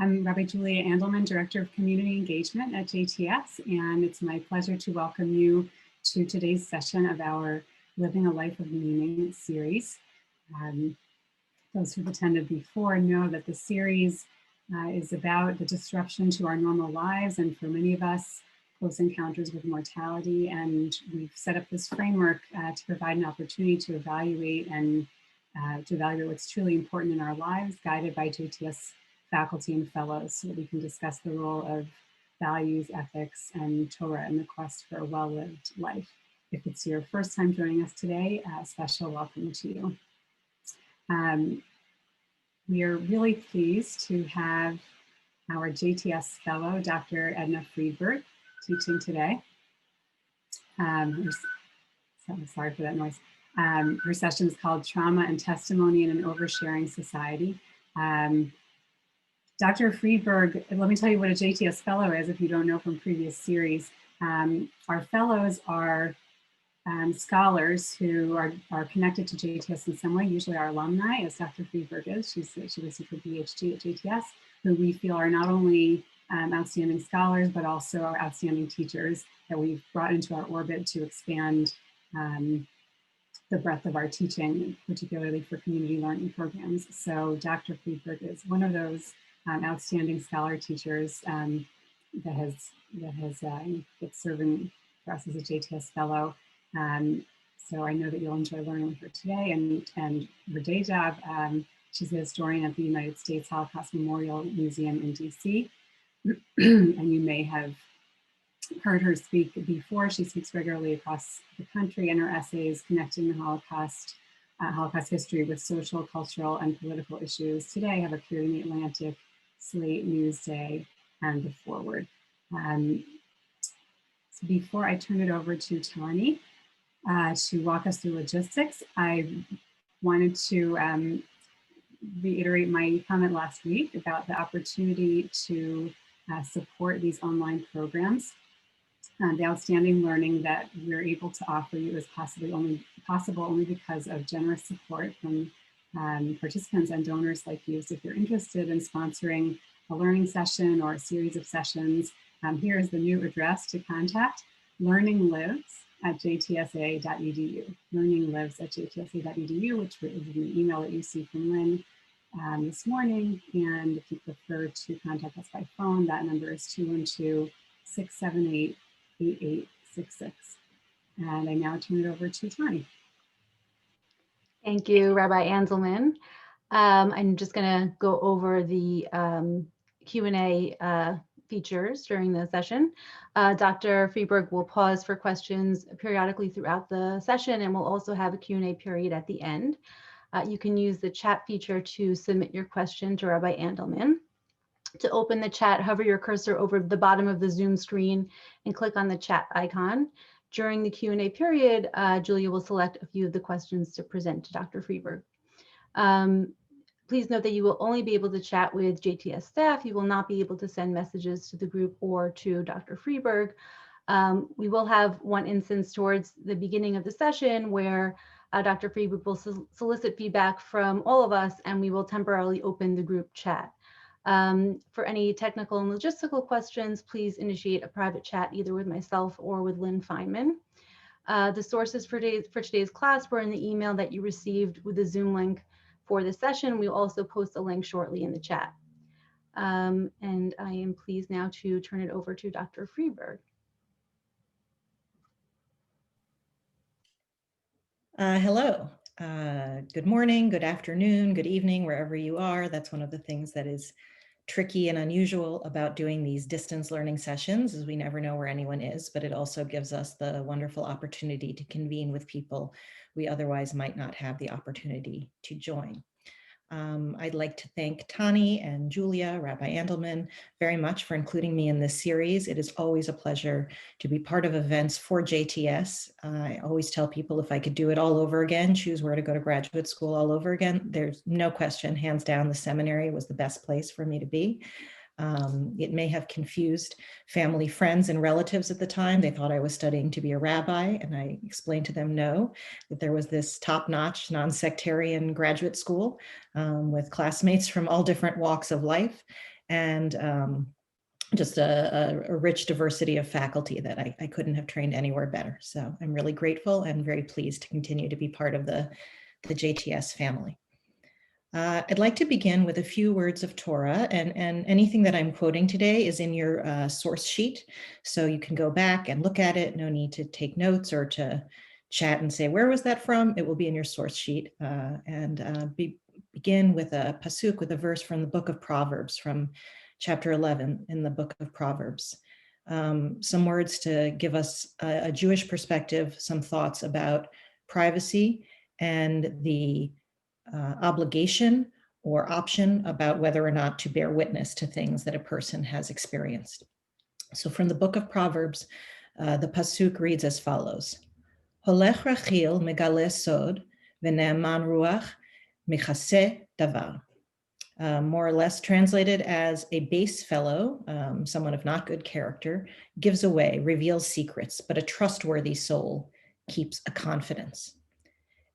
I'm Rabbi Julia Andelman, Director of Community Engagement at JTS, and it's my pleasure to welcome you to today's session of our Living a Life of Meaning series. Those who've attended before know that the series is about the disruption to our normal lives, and for many of us, close encounters with mortality. And we've set up this framework to provide an opportunity to evaluate what's truly important in our lives, guided by JTS faculty and fellows, so that we can discuss the role of values, ethics, and Torah in the quest for a well-lived life. If it's your first time joining us today, a special welcome to you. We are really pleased to have our JTS Fellow, Dr. Edna Friedberg, teaching today. Sorry for that noise. Her session is called Trauma and Testimony in an Oversharing Society. Dr. Friedberg, let me tell you what a JTS Fellow is if you don't know from previous series. Our fellows are scholars who are connected to JTS in some way, usually our alumni, as Dr. Friedberg is. She received her PhD at JTS, who we feel are not only outstanding scholars, but also our outstanding teachers that we've brought into our orbit to expand the breadth of our teaching, particularly for community learning programs. So Dr. Friedberg is one of those outstanding scholar teachers that's serving for us as a JTS Fellow. So I know that you'll enjoy learning with her today, and her day job, she's a historian at the United States Holocaust Memorial Museum in DC. And you may have heard her speak before. She speaks regularly across the country, and her essays connecting the Holocaust history with social, cultural, and political issues today have appeared in the Atlantic, Slate, Newsday, and The Forward. So before I turn it over to Tani to walk us through logistics, I wanted to reiterate my comment last week about the opportunity to support these online programs. The outstanding learning that we're able to offer you is possible only because of generous support from participants and donors like you. So if you're interested in sponsoring a learning session or a series of sessions, here is the new address to contact: learninglives@jtsa.edu. learninglives@jtsa.edu, which is the email that you see from Lynn this morning. And if you prefer to contact us by phone, that number is 212-678-8866. And I now turn it over to Tani. Thank you, Rabbi Andelman. I'm just going to go over the Q&A features during the session. Dr. Friedberg will pause for questions periodically throughout the session, and we'll also have a Q&A period at the end. You can use the chat feature to submit your question to Rabbi Andelman. To open the chat, hover your cursor over the bottom of the Zoom screen and click on the chat icon. During the Q&A period, Julia will select a few of the questions to present to Dr. Friedberg. Please note that you will only be able to chat with JTS staff. You will not be able to send messages to the group or to Dr. Friedberg. We will have one instance towards the beginning of the session where Dr. Friedberg will solicit feedback from all of us, and we will temporarily open the group chat. For any technical and logistical questions, please initiate a private chat either with myself or with Lynn Feynman. The sources for today's class were in the email that you received with the Zoom link for the session. We'll also post a link shortly in the chat. And I am pleased now to turn it over to Dr. Friedberg. Hello. Good morning, good afternoon, good evening, wherever you are. That's one of the things that is tricky and unusual about doing these distance learning sessions, is we never know where anyone is, but it also gives us the wonderful opportunity to convene with people we otherwise might not have the opportunity to join. I'd like to thank Tani and Julia, Rabbi Andelman, very much for including me in this series. It is always a pleasure to be part of events for JTS. I always tell people if I could do it all over again, choose where to go to graduate school all over again, there's no question, hands down, the seminary was the best place for me to be. It may have confused family, friends, and relatives at the time. They thought I was studying to be a rabbi, and I explained to them no, that there was this top-notch, non-sectarian graduate school with classmates from all different walks of life. and just a rich diversity of faculty that I couldn't have trained anywhere better. So I'm really grateful and very pleased to continue to be part of the JTS family. I'd like to begin with a few words of Torah, and anything that I'm quoting today is in your source sheet, so you can go back and look at it. No need to take notes or to chat and say, where was that from? It will be in your source sheet, begin with a pasuk, with a verse from the book of Proverbs, from chapter 11 in the book of Proverbs. Some words to give us a Jewish perspective, some thoughts about privacy and the obligation or option about whether or not to bear witness to things that a person has experienced. So from the book of Proverbs, the pasuk reads as follows: Holech rachil megale sod v'ne'eman ruach michaseh davar. More or less translated as a base fellow, someone of not good character, gives away, reveals secrets, but a trustworthy soul keeps a confidence.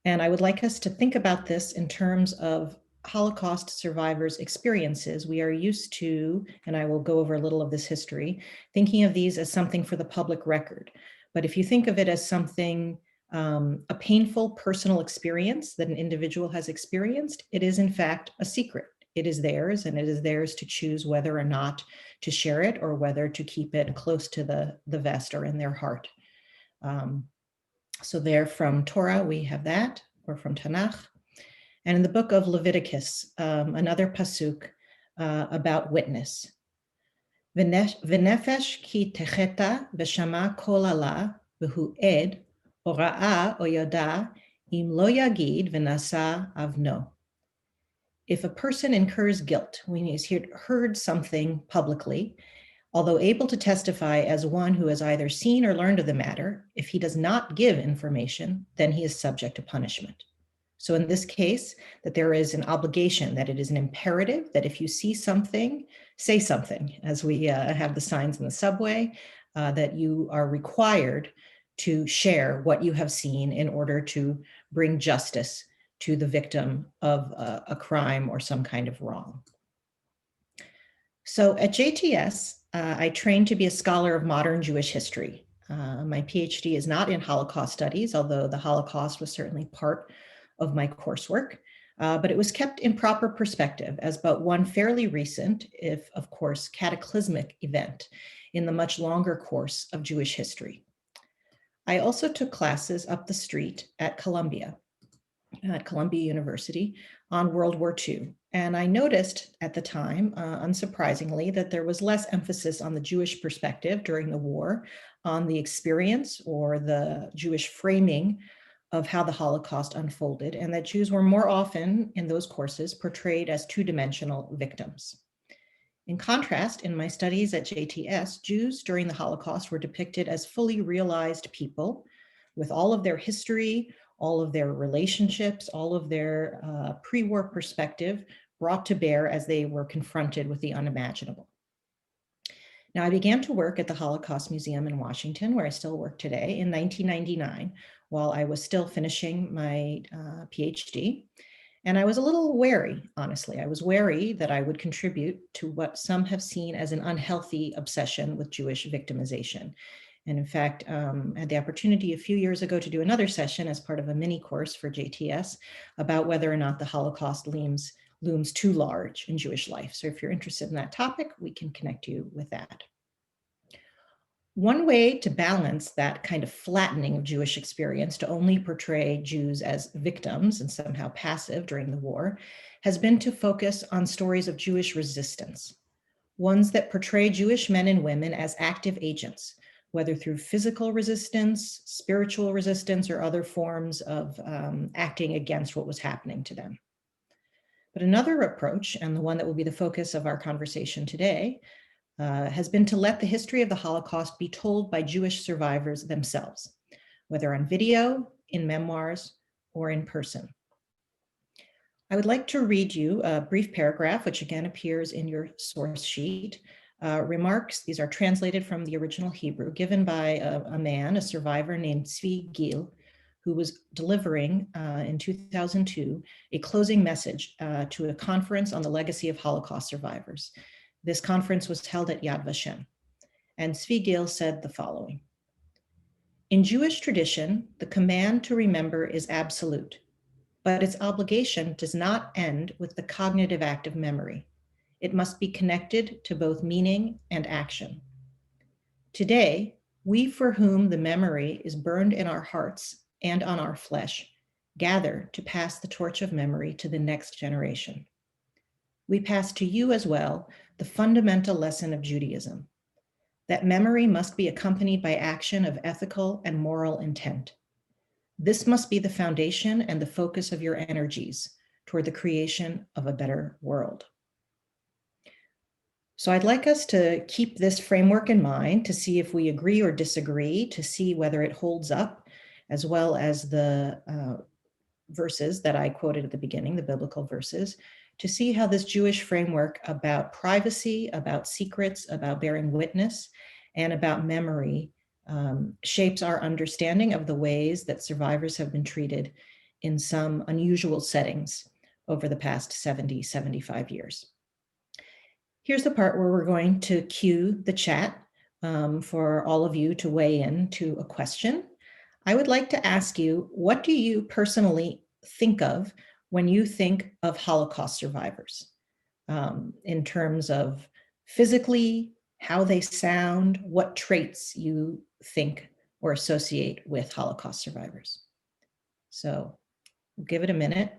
And I would like us to think about this in terms of Holocaust survivors' experiences. We are used to, and I will go over a little of this history, thinking of these as something for the public record. But if you think of it as something, a painful personal experience that an individual has experienced, it is in fact a secret. It is theirs, and it is theirs to choose whether or not to share it or whether to keep it close to the vest or in their heart. So there from Torah, we have that, or from Tanakh. And in the book of Leviticus, another pasuk about witness. V'nefesh ki techeta v'shama kol ala v'hu ed o ra'a o yoda im lo yagid v'nasa avno. If a person incurs guilt when he has heard something publicly, although able to testify as one who has either seen or learned of the matter, if he does not give information, then he is subject to punishment. So in this case, that there is an obligation, that it is an imperative, that if you see something, say something, as we have the signs in the subway, that you are required to share what you have seen in order to bring justice to the victim of a crime or some kind of wrong. So at JTS, I trained to be a scholar of modern Jewish history. My PhD is not in Holocaust studies, although the Holocaust was certainly part of my coursework, but it was kept in proper perspective as but one fairly recent, if of course cataclysmic, event in the much longer course of Jewish history. I also took classes up the street at Columbia University on World War II. And I noticed at the time, unsurprisingly, that there was less emphasis on the Jewish perspective during the war, on the experience or the Jewish framing of how the Holocaust unfolded, and that Jews were more often in those courses portrayed as two-dimensional victims. In contrast, in my studies at JTS, Jews during the Holocaust were depicted as fully realized people with all of their history, all of their relationships, all of their pre-war perspective brought to bear as they were confronted with the unimaginable. Now, I began to work at the Holocaust Museum in Washington, where I still work today, in 1999, while I was still finishing my PhD. And I was a little wary, honestly. I was wary that I would contribute to what some have seen as an unhealthy obsession with Jewish victimization. And in fact, I had the opportunity a few years ago to do another session as part of a mini course for JTS about whether or not the Holocaust looms too large in Jewish life. So if you're interested in that topic, we can connect you with that. One way to balance that kind of flattening of Jewish experience to only portray Jews as victims and somehow passive during the war has been to focus on stories of Jewish resistance, ones that portray Jewish men and women as active agents, whether through physical resistance, spiritual resistance, or other forms of acting against what was happening to them. But another approach, and the one that will be the focus of our conversation today, has been to let the history of the Holocaust be told by Jewish survivors themselves, whether on video, in memoirs, or in person. I would like to read you a brief paragraph, which again appears in your source sheet. Remarks, these are translated from the original Hebrew, given by a man, a survivor named Tzvi Gil, who was delivering in 2002 a closing message to a conference on the legacy of Holocaust survivors. This conference was held at Yad Vashem, and Zvi Gil said the following: in Jewish tradition, the command to remember is absolute, but its obligation does not end with the cognitive act of memory. It must be connected to both meaning and action. Today, we for whom the memory is burned in our hearts and on our flesh gather to pass the torch of memory to the next generation. We pass to you as well the fundamental lesson of Judaism, that memory must be accompanied by action of ethical and moral intent. This must be the foundation and the focus of your energies toward the creation of a better world. So I'd like us to keep this framework in mind to see if we agree or disagree, to see whether it holds up, as well as the verses that I quoted at the beginning, the biblical verses, to see how this Jewish framework about privacy, about secrets, about bearing witness, and about memory shapes our understanding of the ways that survivors have been treated in some unusual settings over the past 70, 75 years. Here's the part where we're going to cue the chat for all of you to weigh in to a question. I would like to ask you, what do you personally think of when you think of Holocaust survivors in terms of physically, how they sound, what traits you think or associate with Holocaust survivors? So we'll give it a minute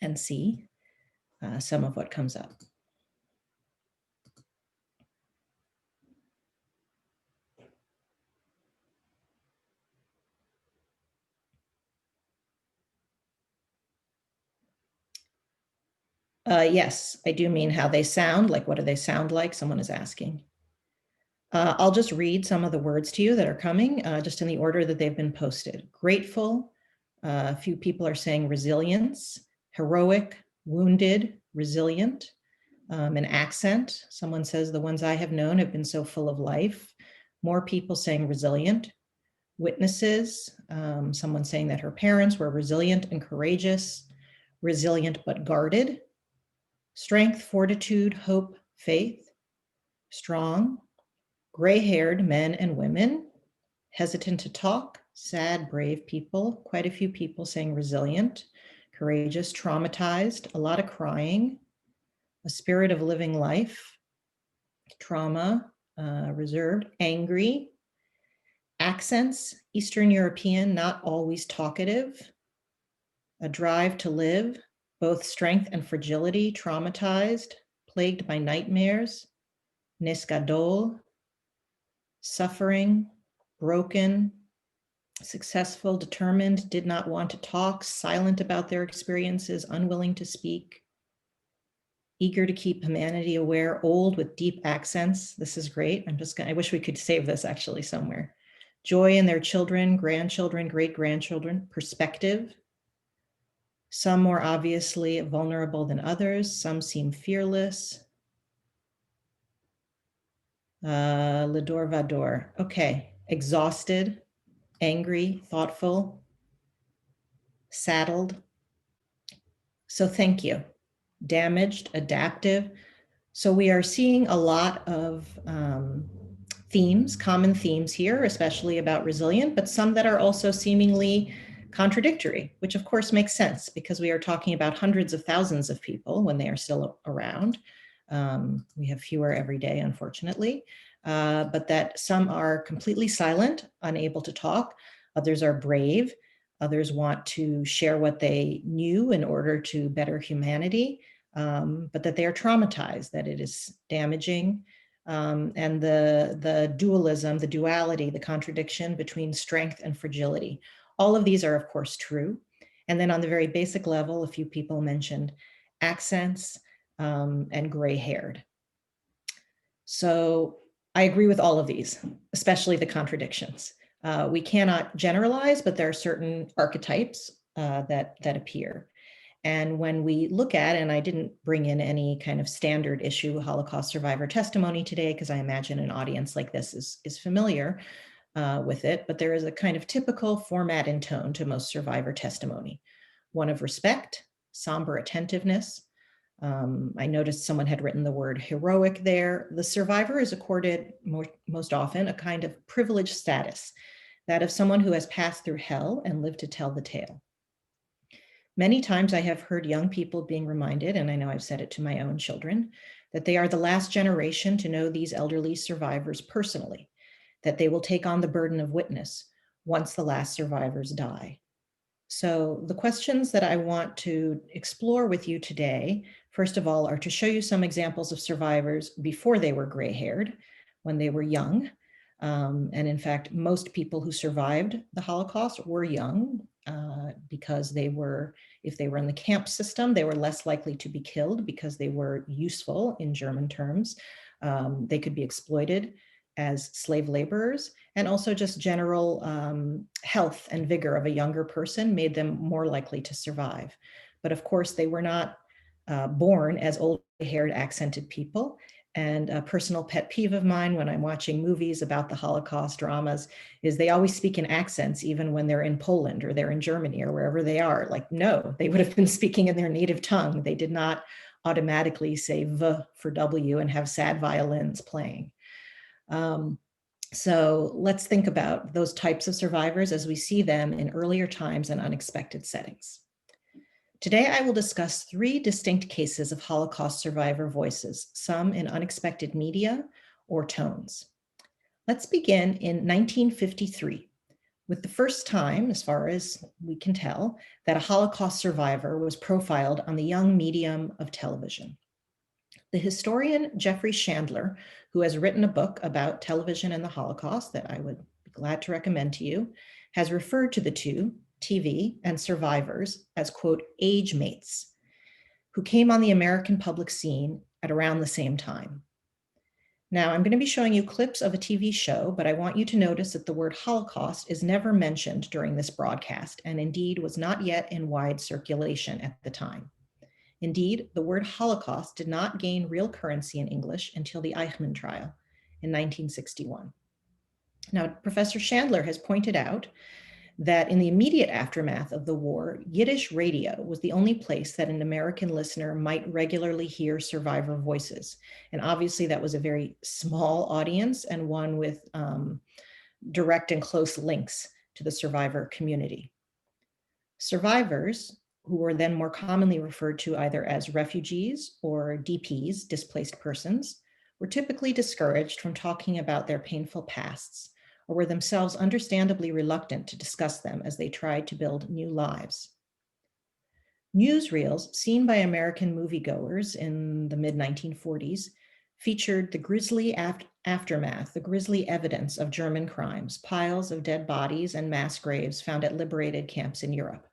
and see some of what comes up. Yes, I do mean how they sound, like what do they sound like? Someone is asking. I'll just read some of the words to you that are coming, just in the order that they've been posted. Grateful, a few people are saying resilience, heroic, wounded, resilient, an accent. Someone says the ones I have known have been so full of life. More people saying resilient. Witnesses, someone saying that her parents were resilient and courageous, resilient but guarded. Strength, fortitude, hope, faith. Strong, gray-haired men and women, hesitant to talk, sad, brave people, quite a few people saying resilient, courageous, traumatized, a lot of crying, a spirit of living life, trauma, reserved, angry, accents, Eastern European, not always talkative, a drive to live, both strength and fragility, traumatized, plagued by nightmares, nes gadol, suffering, broken, successful, determined, did not want to talk, silent about their experiences, unwilling to speak, eager to keep humanity aware, old with deep accents. This is great. I wish we could save this actually somewhere. Joy in their children, grandchildren, great-grandchildren, perspective. Some more obviously vulnerable than others. Some seem fearless. Ledor Vador. Okay. Exhausted, angry, thoughtful, saddled. So thank you. Damaged, adaptive. So we are seeing a lot of themes, common themes here, especially about resilient, but some that are also seemingly contradictory, which of course makes sense because we are talking about hundreds of thousands of people when they are still around. We have fewer every day, unfortunately, but that some are completely silent, unable to talk. Others are brave. Others want to share what they knew in order to better humanity, but that they are traumatized, that it is damaging. And the dualism, the duality, the contradiction between strength and fragility. All of these are, of course, true. And then on the very basic level, a few people mentioned accents and gray-haired. So I agree with all of these, especially the contradictions. We cannot generalize, but there are certain archetypes that appear. And when we look at, and I didn't bring in any kind of standard issue Holocaust survivor testimony today, because I imagine an audience like this is familiar with it, but there is a kind of typical format and tone to most survivor testimony. One of respect, somber attentiveness, I noticed someone had written the word heroic there. The survivor is accorded most often a kind of privileged status, that of someone who has passed through hell and lived to tell the tale. Many times I have heard young people being reminded, and I know I've said it to my own children, that they are the last generation to know these elderly survivors personally, that they will take on the burden of witness once the last survivors die. So the questions that I want to explore with you today, first of all, are to show you some examples of survivors before they were gray-haired, when they were young. And in fact, most people who survived the Holocaust were young because they were, if they were in the camp system, they were less likely to be killed because they were useful in German terms. They could be exploited as slave laborers, and also just general health and vigor of a younger person made them more likely to survive. But of course, they were not born as old-haired accented people. And a personal pet peeve of mine when I'm watching movies about the Holocaust dramas is they always speak in accents, even when they're in Poland or they're in Germany or wherever they are. Like, no, they would have been speaking in their native tongue. They did not automatically say V for W and have sad violins playing. So let's think about those types of survivors as we see them in earlier times and unexpected settings. Today, I will discuss 3 distinct cases of Holocaust survivor voices, some in unexpected media or tones. Let's begin in 1953, with the first time, as far as we can tell, that a Holocaust survivor was profiled on the young medium of television. The historian Jeffrey Chandler, who has written a book about television and the Holocaust that I would be glad to recommend to you, has referred to the two, TV and survivors, as, quote, age mates, who came on the American public scene at around the same time. Now, I'm going to be showing you clips of a TV show, but I want you to notice that the word Holocaust is never mentioned during this broadcast, and indeed was not yet in wide circulation at the time. Indeed, the word Holocaust did not gain real currency in English until the Eichmann Trial in 1961. Now, Professor Chandler has pointed out that in the immediate aftermath of the war, Yiddish radio was the only place that an American listener might regularly hear survivor voices. And obviously that was a very small audience and one with direct and close links to the survivor community. Survivors, who were then more commonly referred to either as refugees or DPs, displaced persons, were typically discouraged from talking about their painful pasts, or were themselves understandably reluctant to discuss them as they tried to build new lives. Newsreels seen by American moviegoers in the mid-1940s featured the grisly aftermath, the grisly evidence of German crimes, piles of dead bodies and mass graves found at liberated camps in Europe.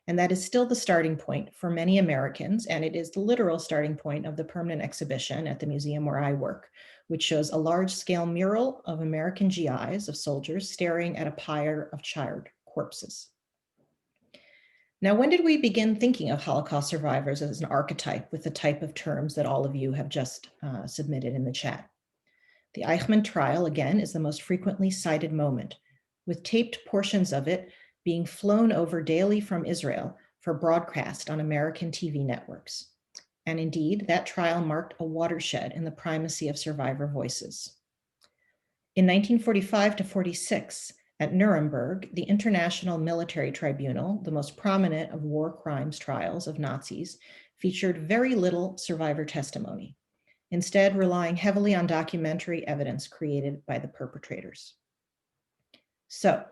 And that is still the starting point for many Americans, and it is the literal starting point of the permanent exhibition at the museum where I work, which shows a large-scale mural of American GIs, of soldiers, staring at a pyre of charred corpses. Now, when did we begin thinking of Holocaust survivors as an archetype with the type of terms that all of you have just submitted in the chat? The Eichmann Trial, again, is the most frequently cited moment, with taped portions of it being flown over daily from Israel for broadcast on American TV networks. And indeed, that trial marked a watershed in the primacy of survivor voices. In 1945 to 46, at Nuremberg, the International Military Tribunal, the most prominent of war crimes trials of Nazis, featured very little survivor testimony, instead relying heavily on documentary evidence created by the perpetrators. So,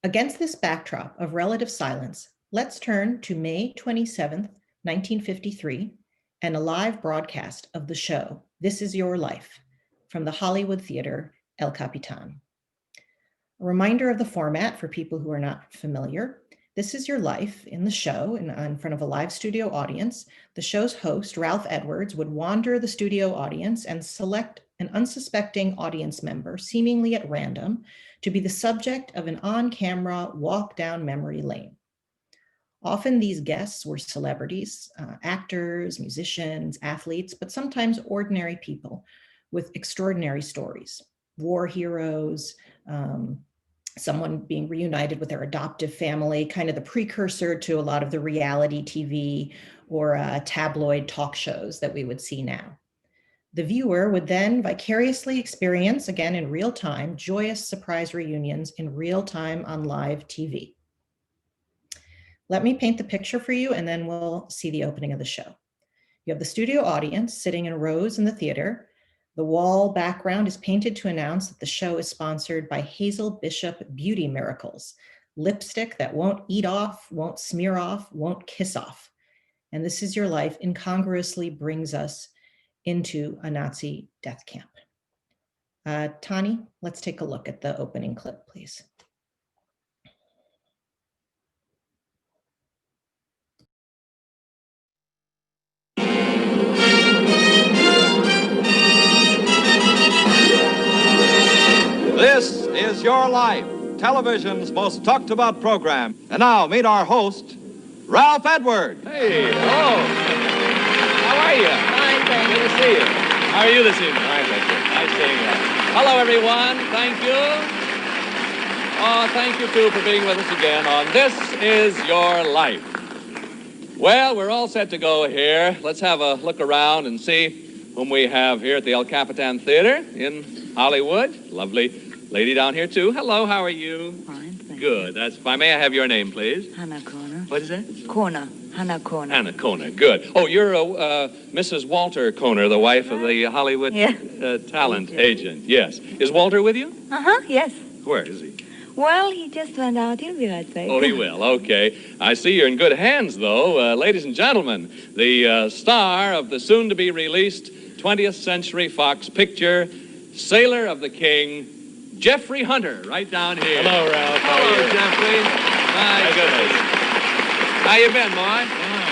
against this backdrop of relative silence, let's turn to May 27th, 1953, and a live broadcast of the show, This Is Your Life, from the Hollywood theater El Capitan. A reminder of the format for people who are not familiar. This Is Your Life in the show, in front of a live studio audience. The show's host, Ralph Edwards, would wander the studio audience and select an unsuspecting audience member, seemingly at random, to be the subject of an on-camera walk down memory lane. Often these guests were celebrities, actors, musicians, athletes, but sometimes ordinary people with extraordinary stories, war heroes, someone being reunited with their adoptive family, kind of the precursor to a lot of the reality TV or tabloid talk shows that we would see now. The viewer would then vicariously experience, again in real time, joyous surprise reunions in real time on live TV. Let me paint the picture for you, and then we'll see the opening of the show. You have the studio audience sitting in rows in the theater. The wall background is painted to announce that the show is sponsored by Hazel Bishop Beauty Miracles, lipstick that won't eat off, won't smear off, won't kiss off. And This Is Your Life incongruously brings us into a Nazi death camp. Tani, let's take a look at the opening clip, please. This is Your Life, television's most talked about program. And now meet our host, Ralph Edward. Hey, hello. How are you? Fine, thank you. Good to see you. How are you this evening? Fine, thank you. Nice seeing you. Hello, everyone. Thank you. Oh, thank you, too, for being with us again on This Is Your Life. Well, we're all set to go here. Let's have a look around and see whom we have here at the El Capitan Theater in Hollywood. Lovely lady down here, too. Hello, how are you? Fine, thank Good, that's fine. May I have your name, please? Hannah Corner. What is that? Corner. Hannah Corner. Hannah Koner, good. Oh, you're Mrs. Walter Koner, the wife of the Hollywood talent agent. Yes. Is Walter with you? Uh-huh, yes. Where is he? Well, he just went out. He'll be right back. Oh, he will. Okay. I see you're in good hands, though. Ladies and gentlemen, the star of the soon-to-be-released 20th Century Fox picture, Sailor of the King, Jeffrey Hunter, right down here. Hello, Ralph. How are Hello, you? Jeffrey. Nice. Goodness. How you been, boy?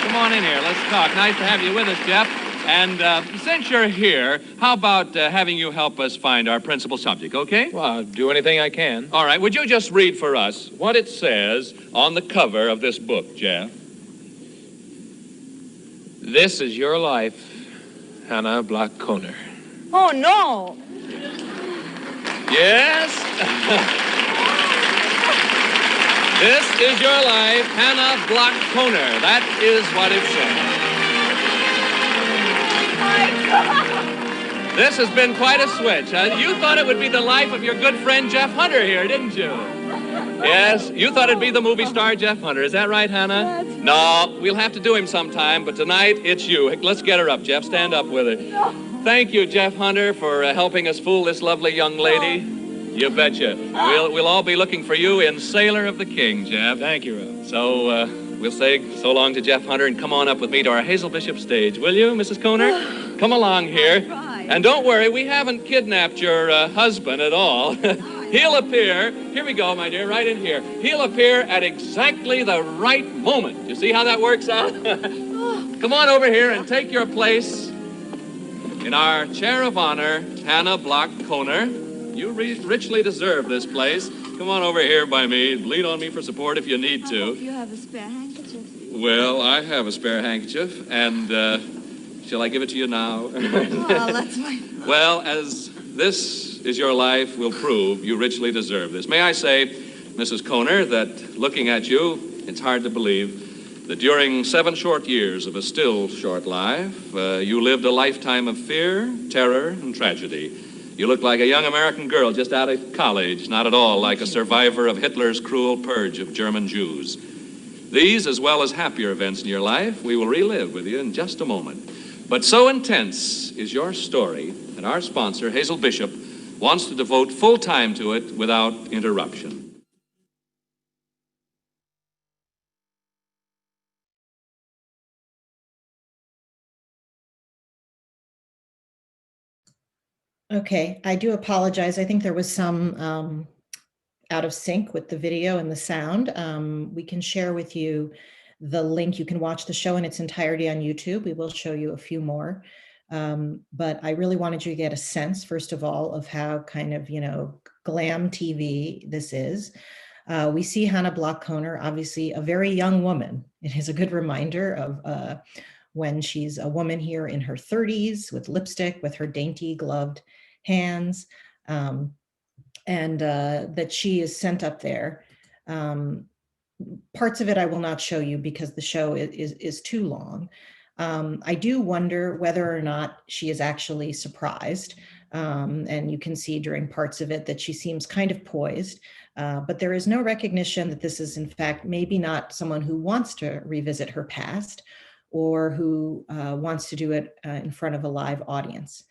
Come on in here. Let's talk. Nice to have you with us, Jeff. And since you're here, how about having you help us find our principal subject, okay? Well, I'll do anything I can. All right. Would you just read for us what it says on the cover of this book, Jeff? This is your life, Hannah Block Koner. Oh, no. Yes? This is your life, Hannah Block Koner. That is what it says. This has been quite a switch. You thought it would be the life of your good friend Jeff Hunter here, didn't you? Yes, you thought it'd be the movie star Jeff Hunter. Is that right, Hannah? No, we'll have to do him sometime, but tonight it's you. Let's get her up, Jeff. Stand up with her. Thank you, Jeff Hunter, for helping us fool this lovely young lady. You betcha. We'll all be looking for you in Sailor of the King, Jeff. Thank you, Ralph. So we'll say so long to Jeff Hunter and come on up with me to our Hazel Bishop stage, will you, Mrs. Koner? Come along here. And don't worry, we haven't kidnapped your husband at all. He'll appear, here we go, my dear, right in here. He'll appear at exactly the right moment. You see how that works out? Come on over here and take your place in our chair of honor, Hannah Block Koner. You richly deserve this place. Come on over here by me. Lean on me for support if you need to. I hope you have a spare handkerchief. Well, I have a spare handkerchief, and shall I give it to you now? Well, that's fine. Well, as This Is Your Life will prove, you richly deserve this. May I say, Mrs. Koner, that looking at you, it's hard to believe that during 7 short years of a still short life, you lived a lifetime of fear, terror, and tragedy. You look like a young American girl just out of college, not at all like a survivor of Hitler's cruel purge of German Jews. These, as well as happier events in your life, we will relive with you in just a moment. But so intense is your story that our sponsor, Hazel Bishop, wants to devote full time to it without interruption. Okay, I do apologize. I think there was some out of sync with the video and the sound. We can share with you the link. You can watch the show in its entirety on YouTube. We will show you a few more. But I really wanted you to get a sense, first of all, of how kind of, glam TV this is. We see Hannah Block Koner, obviously a very young woman. It is a good reminder of when she's a woman here in her 30s with lipstick, with her dainty gloved hands. and that she is sent up there. Parts of it I will not show you because the show is too long. I do wonder whether or not she is actually surprised. And you can see during parts of it that she seems kind of poised, but there is no recognition that this is in fact maybe not someone who wants to revisit her past or who wants to do it in front of a live audience.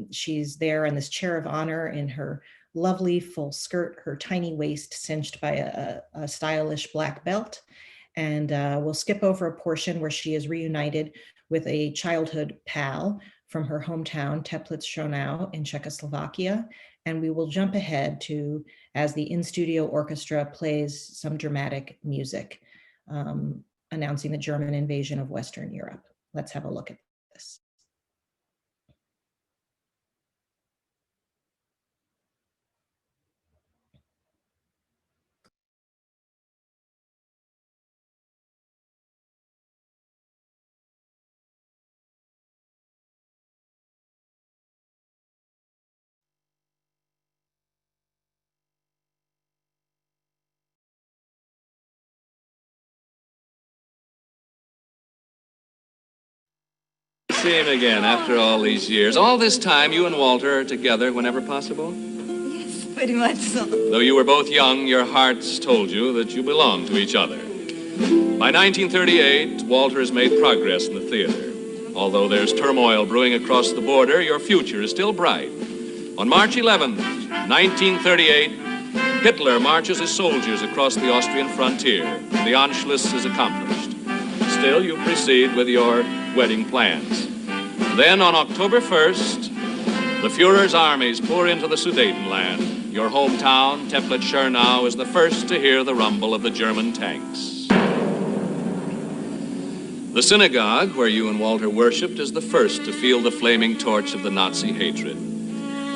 She's there in this chair of honor in her lovely full skirt, her tiny waist cinched by a stylish black belt. And we'll skip over a portion where she is reunited with a childhood pal from her hometown, Teplitz-Schönau in Czechoslovakia. And we will jump ahead to as the in-studio orchestra plays some dramatic music, announcing the German invasion of Western Europe. Let's have a look at this. See him again after all these years. All this time, you and Walter are together whenever possible? Yes, pretty much so. Though you were both young, your hearts told you that you belonged to each other. By 1938, Walter has made progress in the theater. Although there's turmoil brewing across the border, your future is still bright. On March 11th, 1938, Hitler marches his soldiers across the Austrian frontier, and the Anschluss is accomplished. Still, you proceed with your wedding plans. Then on October 1st, the Fuhrer's armies pour into the Sudetenland. Your hometown, Teplitz-Schönau, is the first to hear the rumble of the German tanks. The synagogue where you and Walter worshipped is the first to feel the flaming torch of the Nazi hatred.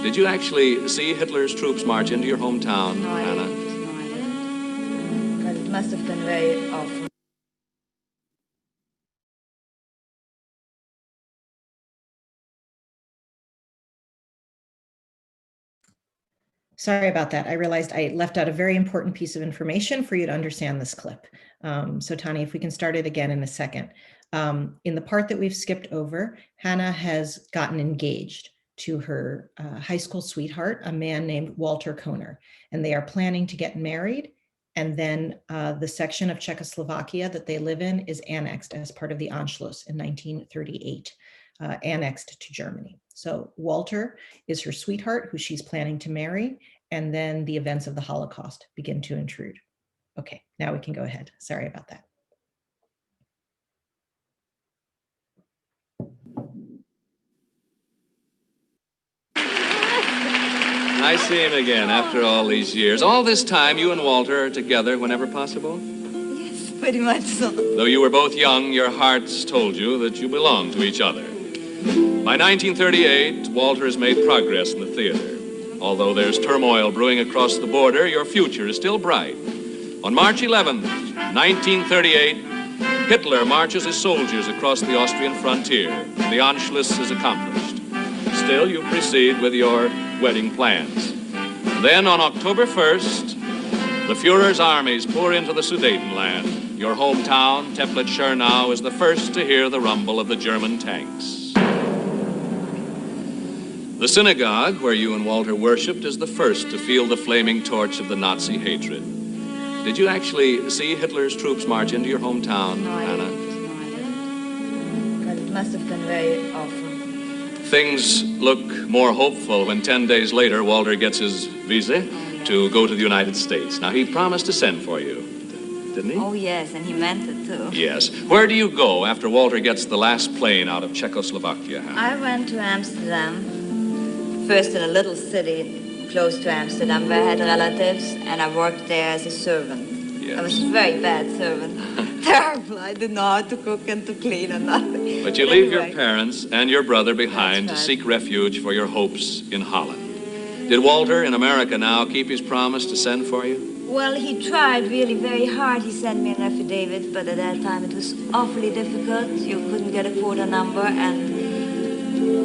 Did you actually see Hitler's troops march into your hometown, No, I Anna? didn't. But it must have been very awful. Sorry about that. I realized I left out a very important piece of information for you to understand this clip. So Tani, if we can start it again in a second. In the part that we've skipped over, Hannah has gotten engaged to her high school sweetheart, a man named Walter Kohner, and they are planning to get married. And then the section of Czechoslovakia that they live in is annexed as part of the Anschluss in 1938, annexed to Germany. So Walter is her sweetheart who she's planning to marry, and then the events of the Holocaust begin to intrude. Okay, now we can go ahead. Sorry about that. I see him again after all these years. All this time, you and Walter are together whenever possible? Yes, pretty much so. Though you were both young, your hearts told you that you belonged to each other. By 1938, Walter has made progress in the theater. Although there's turmoil brewing across the border, your future is still bright. On March 11th, 1938, Hitler marches his soldiers across the Austrian frontier, and the Anschluss is accomplished. Still, you proceed with your wedding plans. Then on October 1st, the Fuhrer's armies pour into the Sudetenland. Your hometown, Teplitz-Schönau, is the first to hear the rumble of the German tanks. The synagogue where you and Walter worshipped is the first to feel the flaming torch of the Nazi hatred. Did you actually see Hitler's troops march into your hometown, No, I Anna? didn't. But it must have been very awful. Things look more hopeful when 10 days later Walter gets his visa to go to the United States. Now, he promised to send for you, didn't he? Oh, yes, and he meant it, too. Yes. Where do you go after Walter gets the last plane out of Czechoslovakia? Hannah? I went to Amsterdam, first in a little city close to Amsterdam where I had relatives, and I worked there as a servant. Yes. I was a very bad servant. Terrible. I didn't know how to cook and to clean and nothing. But you leave your Anyway. parents and your brother behind to That's right. seek refuge for your hopes in Holland. Did Walter, in America now, keep his promise to send for you? Well, he tried really very hard. He sent me an affidavit, but at that time it was awfully difficult. You couldn't get a quota number, and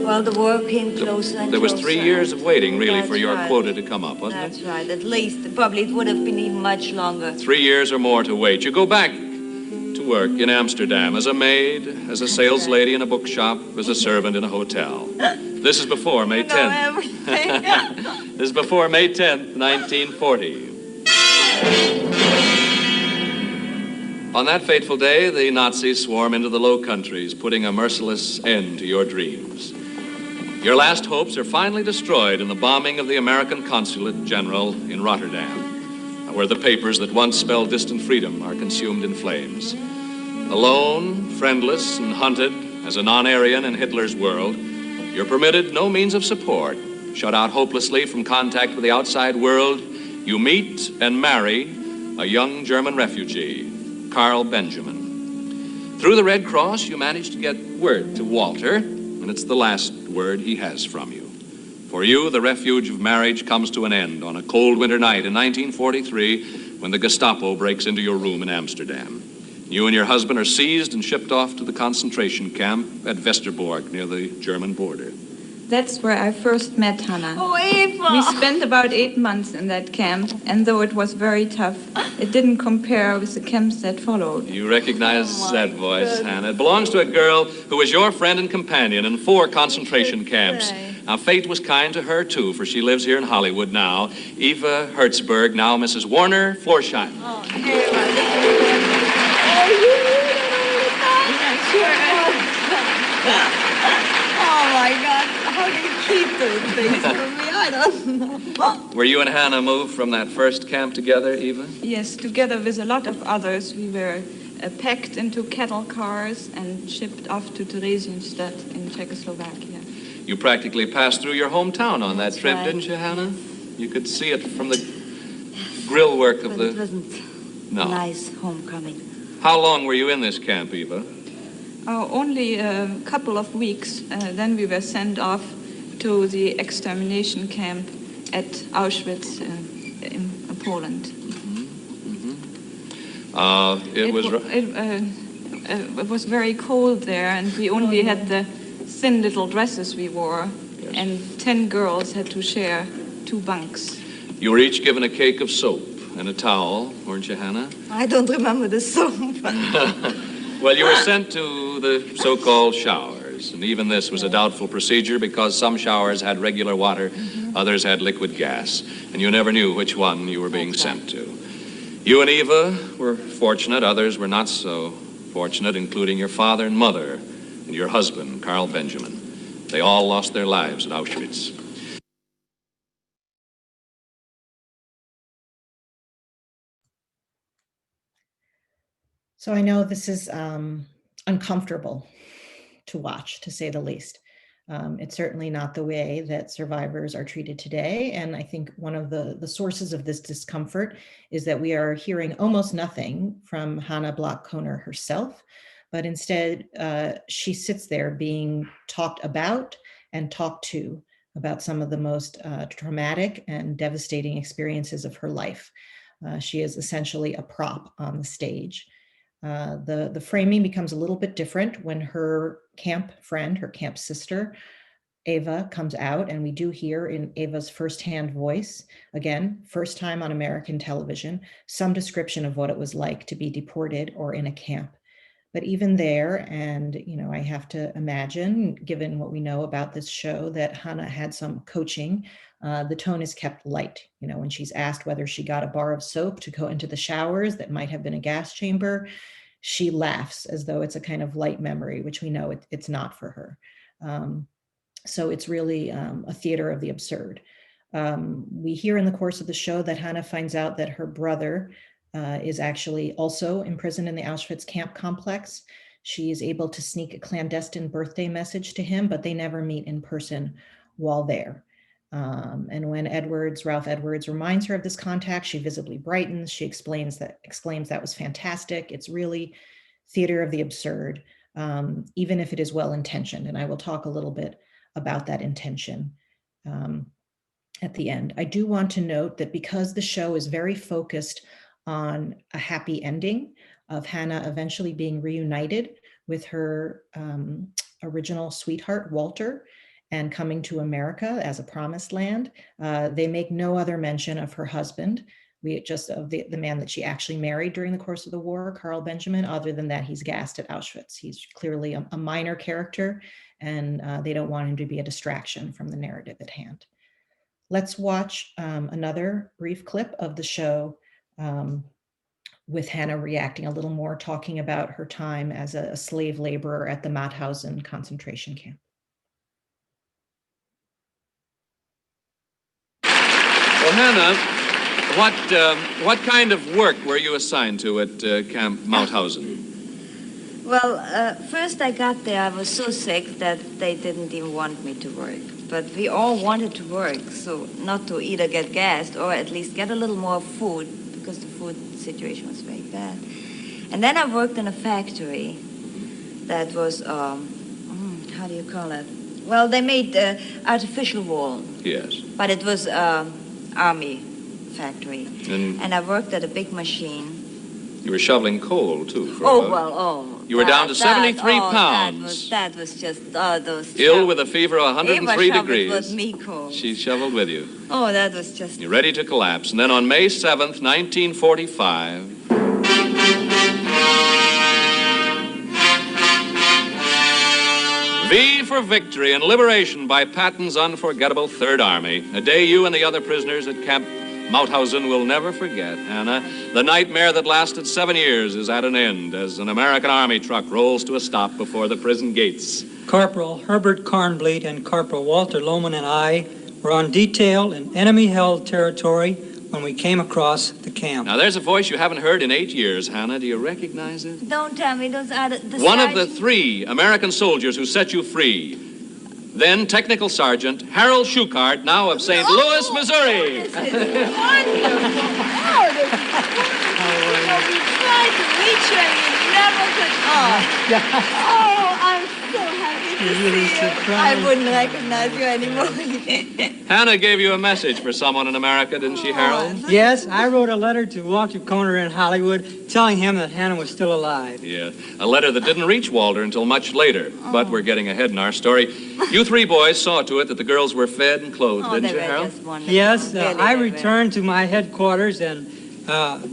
Well, the war came closer and There was closer. 3 years of waiting, really, That's for your right. quota to come up, wasn't That's it? right. At least, probably it would have been even much longer. 3 years or more to wait. You go back to work in Amsterdam as a maid, as a sales lady in a bookshop, as a servant in a hotel. This is before May 10th. Everything. This is before May 10th, 1940. On that fateful day, the Nazis swarm into the Low Countries, putting a merciless end to your dreams. Your last hopes are finally destroyed in the bombing of the American Consulate General in Rotterdam, where the papers that once spelled distant freedom are consumed in flames. Alone, friendless, and hunted as a non-Aryan in Hitler's world, you're permitted no means of support. Shut out hopelessly from contact with the outside world, you meet and marry a young German refugee, Carl Benjamin. Through the Red Cross, you manage to get word to Walter, and it's the last word he has from you. For you, the refuge of marriage comes to an end on a cold winter night in 1943 when the Gestapo breaks into your room in Amsterdam. You and your husband are seized and shipped off to the concentration camp at Westerbork near the German border. That's where I first met Hannah. Oh, Eva! We spent about 8 months in that camp, and though it was very tough, it didn't compare with the camps that followed. You recognize that voice, Hannah. It belongs to a girl who was your friend and companion in 4 concentration camps. Now, fate was kind to her, too, for she lives here in Hollywood now. Eva Hertzberg, now Mrs. Warner Florsheim. Oh, Eva. Oh, you knew that all the time? Oh, my God. How do you keep those things from me? I don't know. Were you and Hannah moved from that first camp together, Eva? Yes, together with a lot of others, we were packed into cattle cars and shipped off to Theresienstadt in Czechoslovakia. You practically passed through your hometown on that trip, right. didn't you, Hannah? You could see it from the grill work of But it the... wasn't No. a nice homecoming. How long were you in this camp, Eva? Only a couple of weeks, then we were sent off to the extermination camp at Auschwitz in Poland. It was very cold there, and we only had the thin little dresses we wore, and 10 girls had to share 2 bunks. You were each given a cake of soap and a towel, weren't you, Hannah? I don't remember the soap. Well, you were sent to the so-called showers, and even this was a doubtful procedure because some showers had regular water, others had liquid gas, and you never knew which one you were being sent to. You and Eva were fortunate, others were not so fortunate, including your father and mother and your husband, Carl Benjamin. They all lost their lives at Auschwitz. So I know this is uncomfortable to watch, to say the least. It's certainly not the way that survivors are treated today. And I think one of the sources of this discomfort is that we are hearing almost nothing from Hannah Bloch-Kohner herself, but instead she sits there being talked about and talked to about some of the most traumatic and devastating experiences of her life. She is essentially a prop on the stage. The framing becomes a little bit different when her camp friend, her camp sister, Eva, comes out, and we do hear in Eva's firsthand voice, again, first time on American television, some description of what it was like to be deported or in a camp. But even there, and I have to imagine, given what we know about this show, that Hannah had some coaching. The tone is kept light. When she's asked whether she got a bar of soap to go into the showers that might have been a gas chamber, she laughs as though it's a kind of light memory, which we know it's not for her. So it's really a theater of the absurd. We hear in the course of the show that Hannah finds out that her brother is actually also imprisoned in the Auschwitz camp complex. She is able to sneak a clandestine birthday message to him, but they never meet in person while there. And when Ralph Edwards reminds her of this contact, she visibly brightens. She exclaims that was fantastic. It's really theater of the absurd, even if it is well-intentioned. And I will talk a little bit about that intention at the end. I do want to note that because the show is very focused on a happy ending of Hannah eventually being reunited with her original sweetheart, Walter, and coming to America as a promised land. They make no other mention of her husband, of the man that she actually married during the course of the war, Carl Benjamin. Other than that, he's gassed at Auschwitz. He's clearly a minor character, and they don't want him to be a distraction from the narrative at hand. Let's watch another brief clip of the show with Hannah reacting a little more, talking about her time as a slave laborer at the Mauthausen concentration camp. Well, Hannah, what kind of work were you assigned to at Camp Mauthausen? Well, first I got there, I was so sick that they didn't even want me to work. But we all wanted to work, so not to either get gassed or at least get a little more food, because the food situation was very bad. And then I worked in a factory that was, how do you call it? Well, they made artificial wool. Yes. But it was army factory. And I worked at a big machine. You were shoveling coal, too. You were down to 73 pounds. That was just those... Ill with a fever of 103 degrees. With me coal. She shoveled with you. Oh, that was just... You're ready to collapse. And then on May 7th, 1945... V for victory and liberation by Patton's unforgettable Third Army. A day you and the other prisoners at Camp Mauthausen will never forget, Hannah. The nightmare that lasted 7 years is at an end as an American Army truck rolls to a stop before the prison gates. Corporal Herbert Kornbleet and Corporal Walter Lohman and I were on detail in enemy-held territory when we came across the camp. Now, there's a voice you haven't heard in 8 years, Hannah. Do you recognize it? Don't tell me those are the One of the 3 American soldiers who set you free. Then Technical Sergeant Harold Schuchart, now of St. Louis, Missouri. This is wonderful. Oh, this is wonderful. We tried to reach you and you never could. Oh, I'm so happy to see you. I wouldn't recognize you anymore. Hannah gave you a message for someone in America, didn't she, Harold? Yes, I wrote a letter to Walter Koner in Hollywood telling him that Hannah was still alive. Yeah, a letter that didn't reach Walter until much later. But we're getting ahead in our story. You 3 boys saw to it that the girls were fed and clothed, didn't you, Harold? Yes, I returned to my headquarters and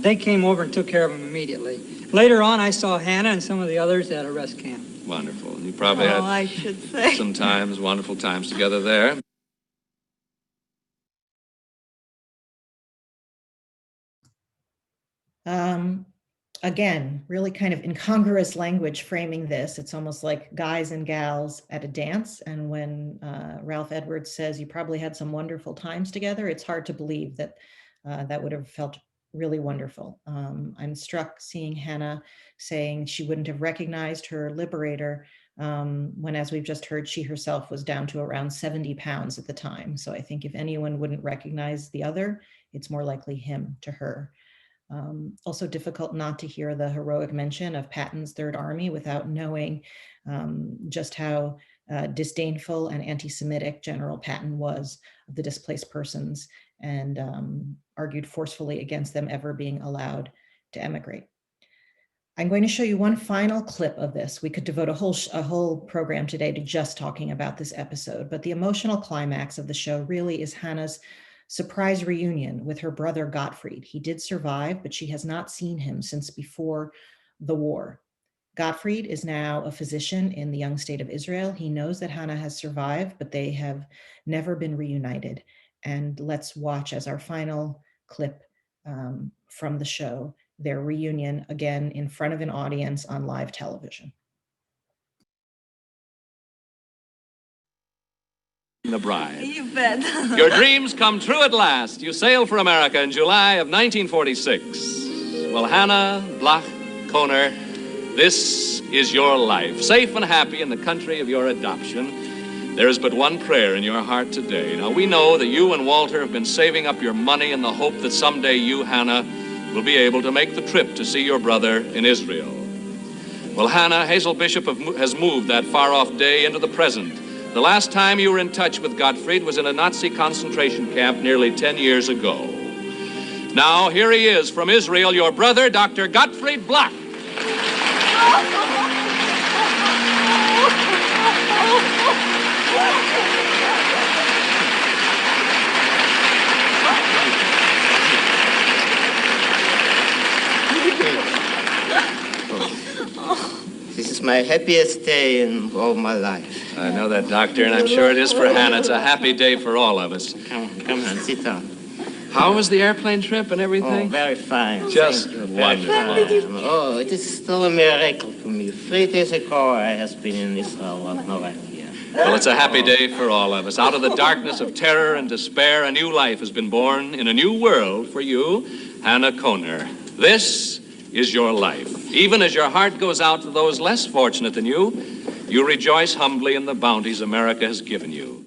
they came over and took care of them immediately. Later on, I saw Hannah and some of the others at a rest camp. Wonderful. You probably had I should say. some times, wonderful times together there. Again, really kind of incongruous language framing this. It's almost like guys and gals at a dance. And when Ralph Edwards says you probably had some wonderful times together, it's hard to believe that that would have felt really wonderful. I'm struck seeing Hannah saying she wouldn't have recognized her liberator when, as we've just heard, she herself was down to around 70 pounds at the time. So I think if anyone wouldn't recognize the other, it's more likely him to her. Also difficult not to hear the heroic mention of Patton's Third Army without knowing just how disdainful and anti-Semitic General Patton was of the displaced persons and argued forcefully against them ever being allowed to emigrate. I'm going to show you one final clip of this. We could devote a whole program today to just talking about this episode, but the emotional climax of the show really is Hannah's surprise reunion with her brother Gottfried. He did survive, but she has not seen him since before the war. Gottfried is now a physician in the young state of Israel. He knows that Hannah has survived, but they have never been reunited. And let's watch as our final clip from the show, their reunion again in front of an audience on live television. The bride. You bet. Your dreams come true at last. You sail for America in July of 1946. Well, Hannah, Bloch, Koner, this is your life, safe and happy in the country of your adoption. There is but one prayer in your heart today. Now, we know that you and Walter have been saving up your money in the hope that someday you, Hannah, will be able to make the trip to see your brother in Israel. Well, Hannah, Hazel Bishop has moved that far-off day into the present. The last time you were in touch with Gottfried was in a Nazi concentration camp nearly 10 years ago. Now, here he is from Israel, your brother, Dr. Gottfried Bloch. my happiest day in all my life. I know that, Doctor, and I'm sure it is for Hannah. It's a happy day for all of us. Come on, sit down. How was the airplane trip and everything? Oh, very fine. Just wonderful. Oh, it is still a miracle to me. 3 days ago, I have been in Israel, had no idea. Well, it's a happy day for all of us. Out of the darkness of terror and despair, a new life has been born in a new world for you, Hannah Koner. This is your life. Even as your heart goes out to those less fortunate than you rejoice humbly in the bounties America has given you.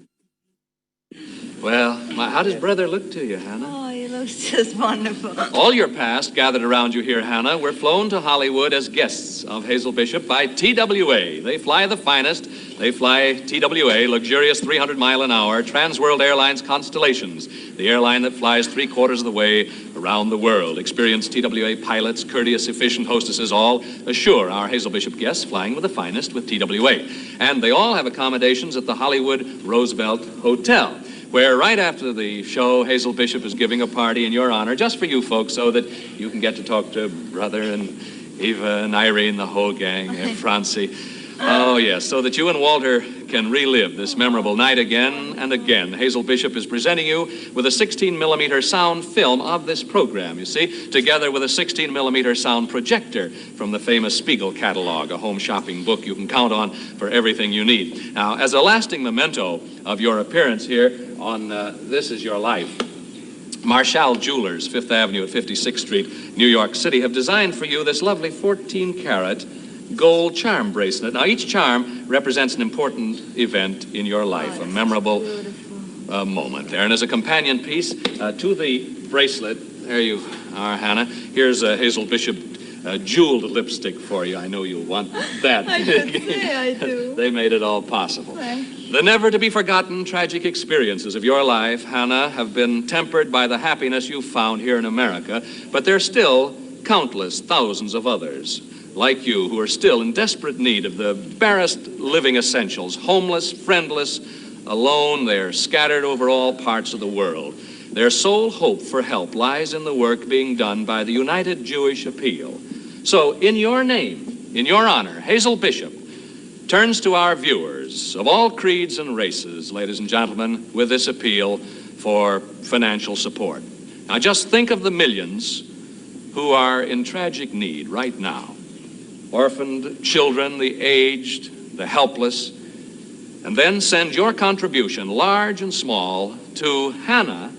Well, how does brother look to you, Hannah? Oh, he looks just wonderful. All your past gathered around you here, Hannah, were flown to Hollywood as guests of Hazel Bishop by TWA. They fly the finest. They fly TWA, luxurious 300-mile-an-hour Trans-World Airlines Constellations, the airline that flies 3/4 of the way around the world. Experienced TWA pilots, courteous, efficient hostesses, all assure our Hazel Bishop guests flying with the finest with TWA. And they all have accommodations at the Hollywood Roosevelt Hotel, where right after the show, Hazel Bishop is giving a party in your honor, just for you folks, so that you can get to talk to Brother and Eva and Irene, the whole gang, and Francie. Oh, yes, so that you and Walter can relive this memorable night again and again. Hazel Bishop is presenting you with a 16-millimeter sound film of this program, you see, together with a 16-millimeter sound projector from the famous Spiegel catalog, a home shopping book you can count on for everything you need. Now, as a lasting memento of your appearance here on This Is Your Life, Marshall Jewelers, 5th Avenue at 56th Street, New York City, have designed for you this lovely 14-carat gold charm bracelet. Now, each charm represents an important event in your life, a memorable moment there. And as a companion piece to the bracelet, there you are, Hannah. Here's a Hazel Bishop jeweled lipstick for you. I know you'll want that. I can say I do. They made it all possible. Thanks. The never-to-be-forgotten tragic experiences of your life, Hannah, have been tempered by the happiness you've found here in America, but there's still countless thousands of others like you who are still in desperate need of the barest living essentials, homeless, friendless, alone. They're scattered over all parts of the world. Their sole hope for help lies in the work being done by the United Jewish Appeal. So, in your name, in your honor, Hazel Bishop turns to our viewers of all creeds and races, ladies and gentlemen, with this appeal for financial support. Now, just think of the millions who are in tragic need right now. Orphaned children, the aged, the helpless, and then send your contribution, large and small, to Hannah,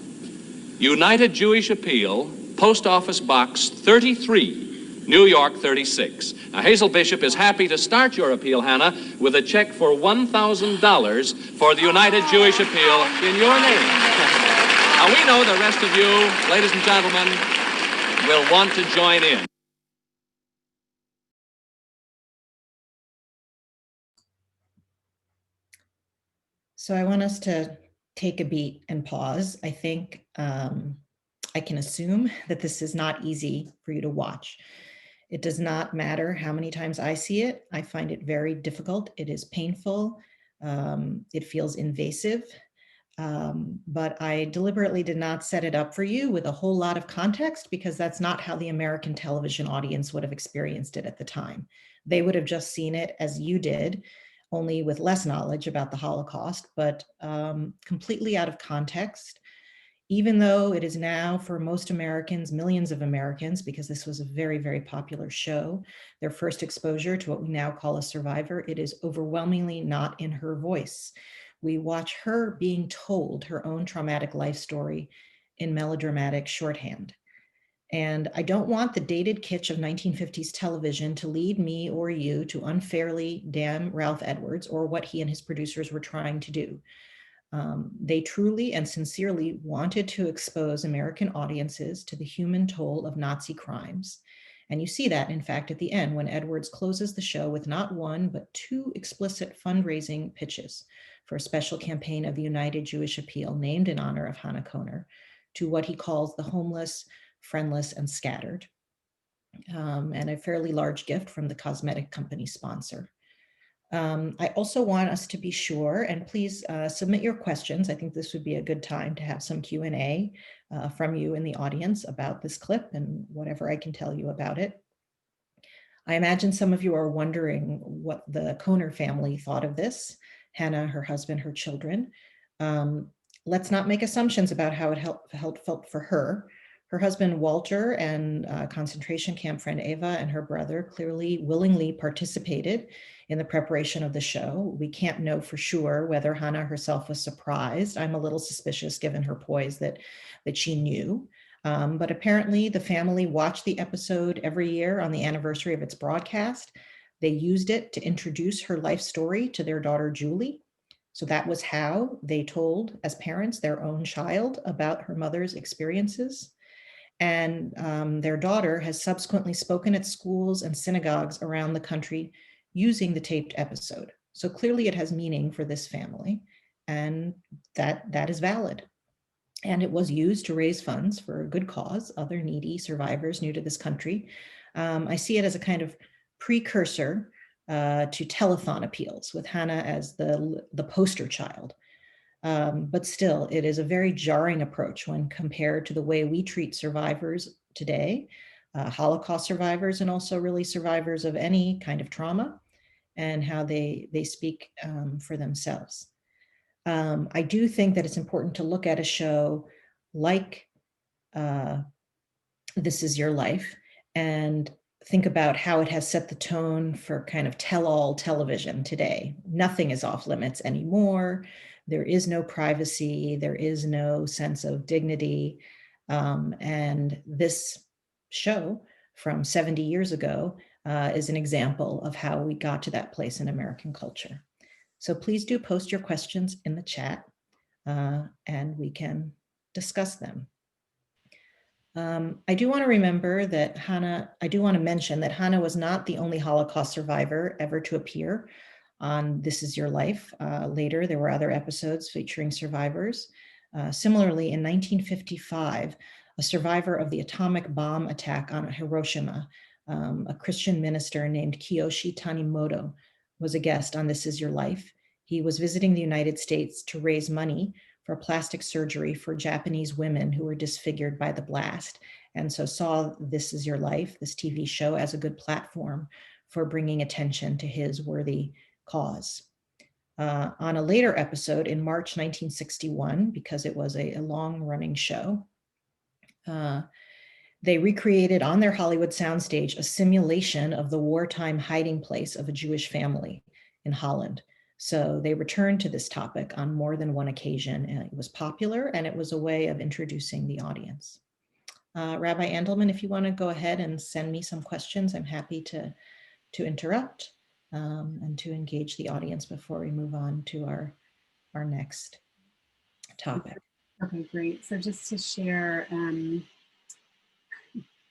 United Jewish Appeal, Post Office Box 33, New York 36. Now, Hazel Bishop is happy to start your appeal, Hannah, with a check for $1,000 for the United Jewish Appeal in your name. Now, we know the rest of you, ladies and gentlemen, will want to join in. So I want us to take a beat and pause. I think I can assume that this is not easy for you to watch. It does not matter how many times I see it. I find it very difficult. It is painful. It feels invasive. But I deliberately did not set it up for you with a whole lot of context, because that's not how the American television audience would have experienced it at the time. They would have just seen it as you did, only with less knowledge about the Holocaust, but completely out of context, even though it is now for most Americans, millions of Americans, because this was a very, very popular show, their first exposure to what we now call a survivor, it is overwhelmingly not in her voice. We watch her being told her own traumatic life story in melodramatic shorthand. And I don't want the dated kitsch of 1950s television to lead me or you to unfairly damn Ralph Edwards or what he and his producers were trying to do. They truly and sincerely wanted to expose American audiences to the human toll of Nazi crimes. And you see that, in fact, at the end when Edwards closes the show with not one, but two explicit fundraising pitches for a special campaign of the United Jewish Appeal named in honor of Hannah Koner to what he calls the homeless, friendless, and scattered, and a fairly large gift from the cosmetic company sponsor. I also want us to be sure, and please submit your questions. I think this would be a good time to have some Q&A from you in the audience about this clip and whatever I can tell you about it. I imagine some of you are wondering what the Kohner family thought of this, Hannah, her husband, her children. Let's not make assumptions about how it felt for her. Her husband, Walter, and concentration camp friend Eva and her brother clearly willingly participated in the preparation of the show. We can't know for sure whether Hannah herself was surprised. I'm a little suspicious given her poise that she knew. But apparently the family watched the episode every year on the anniversary of its broadcast. They used it to introduce her life story to their daughter, Julie. So that was how they told, as parents, their own child about her mother's experiences. And their daughter has subsequently spoken at schools and synagogues around the country using the taped episode. So clearly it has meaning for this family, and that is valid. And it was used to raise funds for a good cause, other needy survivors new to this country. I see it as a kind of precursor to telethon appeals, with Hannah as the poster child. But still, it is a very jarring approach when compared to the way we treat survivors today, Holocaust survivors, and also really survivors of any kind of trauma, and how they speak for themselves. I do think that it's important to look at a show like This Is Your Life and think about how it has set the tone for kind of tell-all television today. Nothing is off limits anymore. There is no privacy. There is no sense of dignity. And this show from 70 years ago is an example of how we got to that place in American culture. So please do post your questions in the chat and we can discuss them. I do want to mention that Hannah was not the only Holocaust survivor ever to appear on This Is Your Life. Later, there were other episodes featuring survivors. Similarly, in 1955, a survivor of the atomic bomb attack on Hiroshima, a Christian minister named Kiyoshi Tanimoto, was a guest on This Is Your Life. He was visiting the United States to raise money for plastic surgery for Japanese women who were disfigured by the blast, and so saw This Is Your Life, this TV show, as a good platform for bringing attention to his worthy cause. On a later episode in March 1961, because it was a long-running show, they recreated on their Hollywood soundstage a simulation of the wartime hiding place of a Jewish family in Holland. So they returned to this topic on more than one occasion, and it was popular, and it was a way of introducing the audience. Rabbi Andelman, if you want to go ahead and send me some questions, I'm happy to interrupt and to engage the audience before we move on to our next topic. Okay, great. So just to share,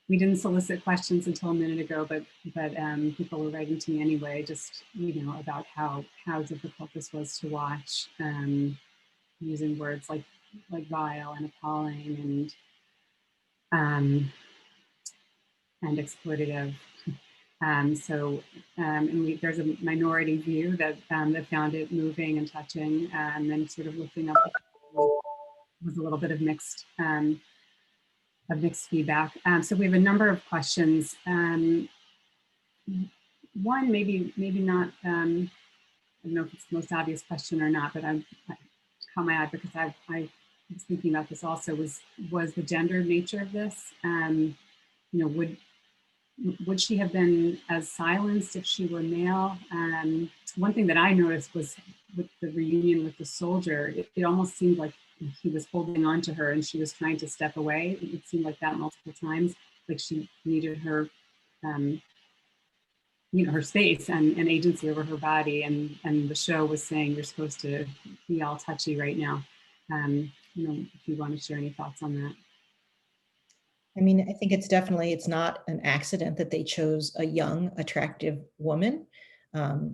we didn't solicit questions until a minute ago, but people were writing to me anyway, just, about how difficult this was to watch, using words like vile and appalling and exploitative. There's a minority view that found it moving and touching, and then sort of looking up was a little bit of mixed feedback. So we have a number of questions. One, maybe not, I don't know if it's the most obvious question or not, but I caught my eye because I was thinking about this also, was the gender nature of this. Would she have been as silenced if she were male? One thing that I noticed was with the reunion with the soldier, it almost seemed like he was holding on to her and she was trying to step away. It seemed like that multiple times, like she needed her, her space and agency over her body. And the show was saying, you're supposed to be all touchy right now. If you want to share any thoughts on that. I mean, I think it's not an accident that they chose a young, attractive woman.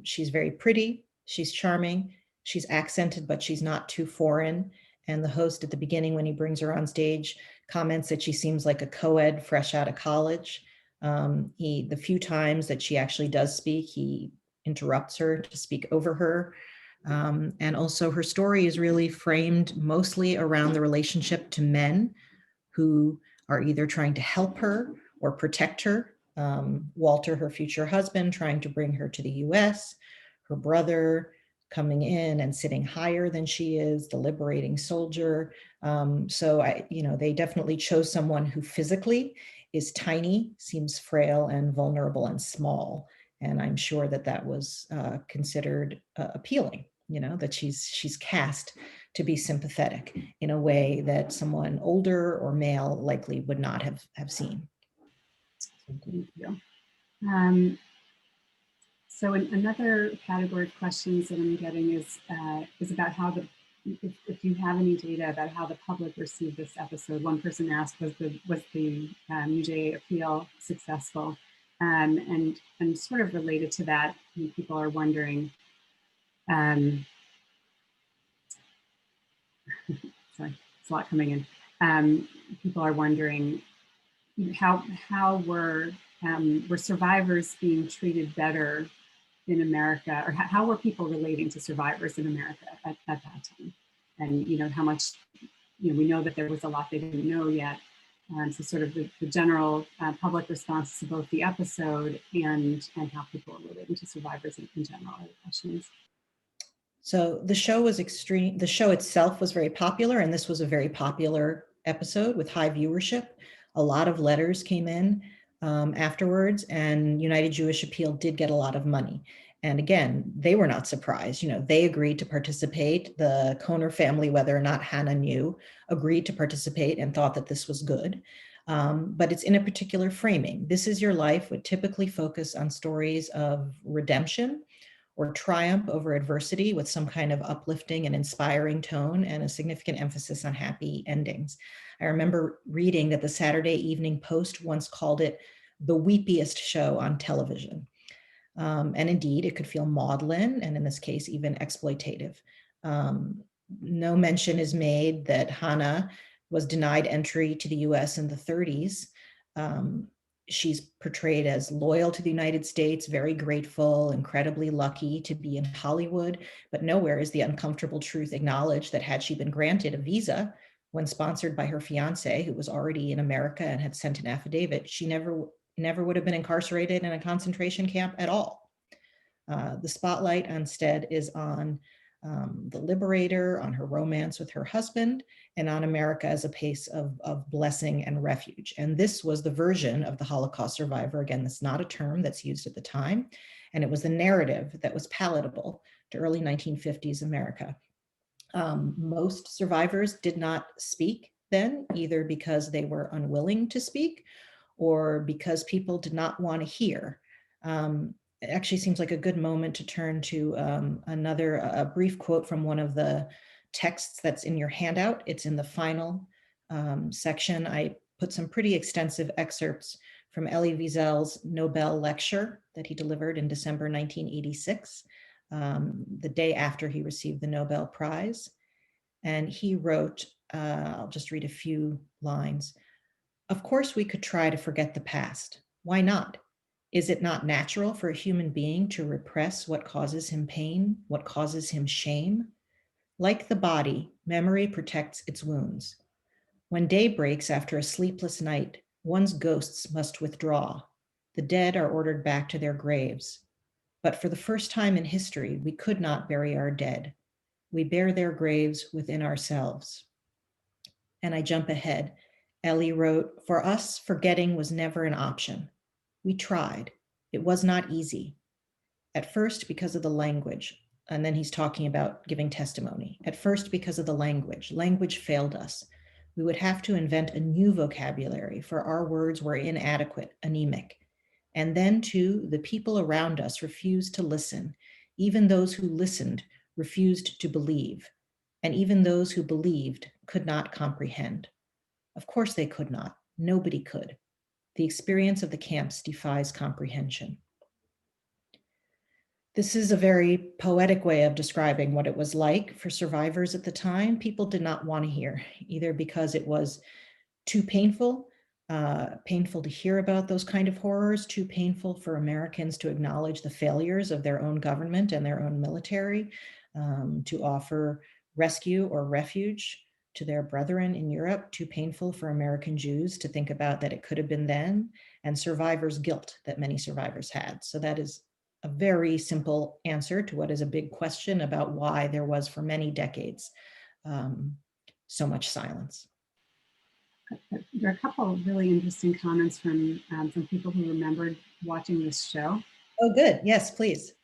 She's very pretty, she's charming, she's accented, but she's not too foreign. And the host at the beginning, when he brings her on stage, comments that she seems like a co-ed fresh out of college. The few times that she actually does speak, he interrupts her to speak over her. And also her story is really framed mostly around the relationship to men who are either trying to help her or protect her Walter, her future husband, trying to bring her to the US, her brother coming in and sitting higher than she is, the liberating soldier. So they definitely chose someone who physically is tiny, seems frail and vulnerable and small. And I'm sure that that was considered appealing, that she's cast to be sympathetic in a way that someone older or male likely would not have seen. Thank you. So another category of questions that I'm getting is about how if you have any data about how the public received this episode. One person asked, was the UJA appeal successful? And sort of related to that, people are wondering, sorry, it's a lot coming in. People are wondering how were survivors being treated better in America, or how were people relating to survivors in America at that time? And how much, we know that there was a lot they didn't know yet. So sort of the general public response to both the episode and how people are relating to survivors in general are the questions. So the show was extreme. The show itself was very popular, and this was a very popular episode with high viewership. A lot of letters came in afterwards, and United Jewish Appeal did get a lot of money. And again, they were not surprised. They agreed to participate. The Kohner family, whether or not Hannah knew, agreed to participate and thought that this was good. But it's in a particular framing. This Is Your Life would typically focus on stories of redemption or triumph over adversity with some kind of uplifting and inspiring tone and a significant emphasis on happy endings. I remember reading that the Saturday Evening Post once called it the weepiest show on television. And indeed, it could feel maudlin, and in this case, even exploitative. No mention is made that Hannah was denied entry to the US in the 30s. She's portrayed as loyal to the United States, very grateful, incredibly lucky to be in Hollywood, but nowhere is the uncomfortable truth acknowledged that had she been granted a visa when sponsored by her fiance, who was already in America and had sent an affidavit, she never would have been incarcerated in a concentration camp at all. The spotlight instead is on the liberator, on her romance with her husband, and on America as a place of blessing and refuge. And this was the version of the Holocaust survivor. Again, that's not a term that's used at the time. And it was the narrative that was palatable to early 1950s America. Most survivors did not speak then, either because they were unwilling to speak or because people did not want to hear. It actually seems like a good moment to turn to a brief quote from one of the texts that's in your handout. It's in the final section. I put some pretty extensive excerpts from Elie Wiesel's Nobel lecture that he delivered in December 1986, the day after he received the Nobel Prize. And he wrote, I'll just read a few lines. "Of course, we could try to forget the past. Why not? Is it not natural for a human being to repress what causes him pain, what causes him shame? Like the body, memory protects its wounds. When day breaks after a sleepless night, one's ghosts must withdraw. The dead are ordered back to their graves. But for the first time in history, we could not bury our dead. We bear their graves within ourselves." And I jump ahead. Elie wrote, "For us, forgetting was never an option. We tried. It was not easy. At first, because of the language." And then he's talking about giving testimony. "At first, because of the language. Language failed us. We would have to invent a new vocabulary, for our words were inadequate, anemic. And then, too, the people around us refused to listen. Even those who listened refused to believe. And even those who believed could not comprehend. Of course they could not. Nobody could. The experience of the camps defies comprehension." This is a very poetic way of describing what it was like for survivors at the time. People did not want to hear, either because it was too painful to hear about those kind of horrors, too painful for Americans to acknowledge the failures of their own government and their own military, to offer rescue or refuge to their brethren in Europe, too painful for American Jews to think about that it could have been then, and survivors' guilt that many survivors had. So that is a very simple answer to what is a big question about why there was for many decades so much silence. There are a couple of really interesting comments from people who remembered watching this show. Oh, good. Yes, please.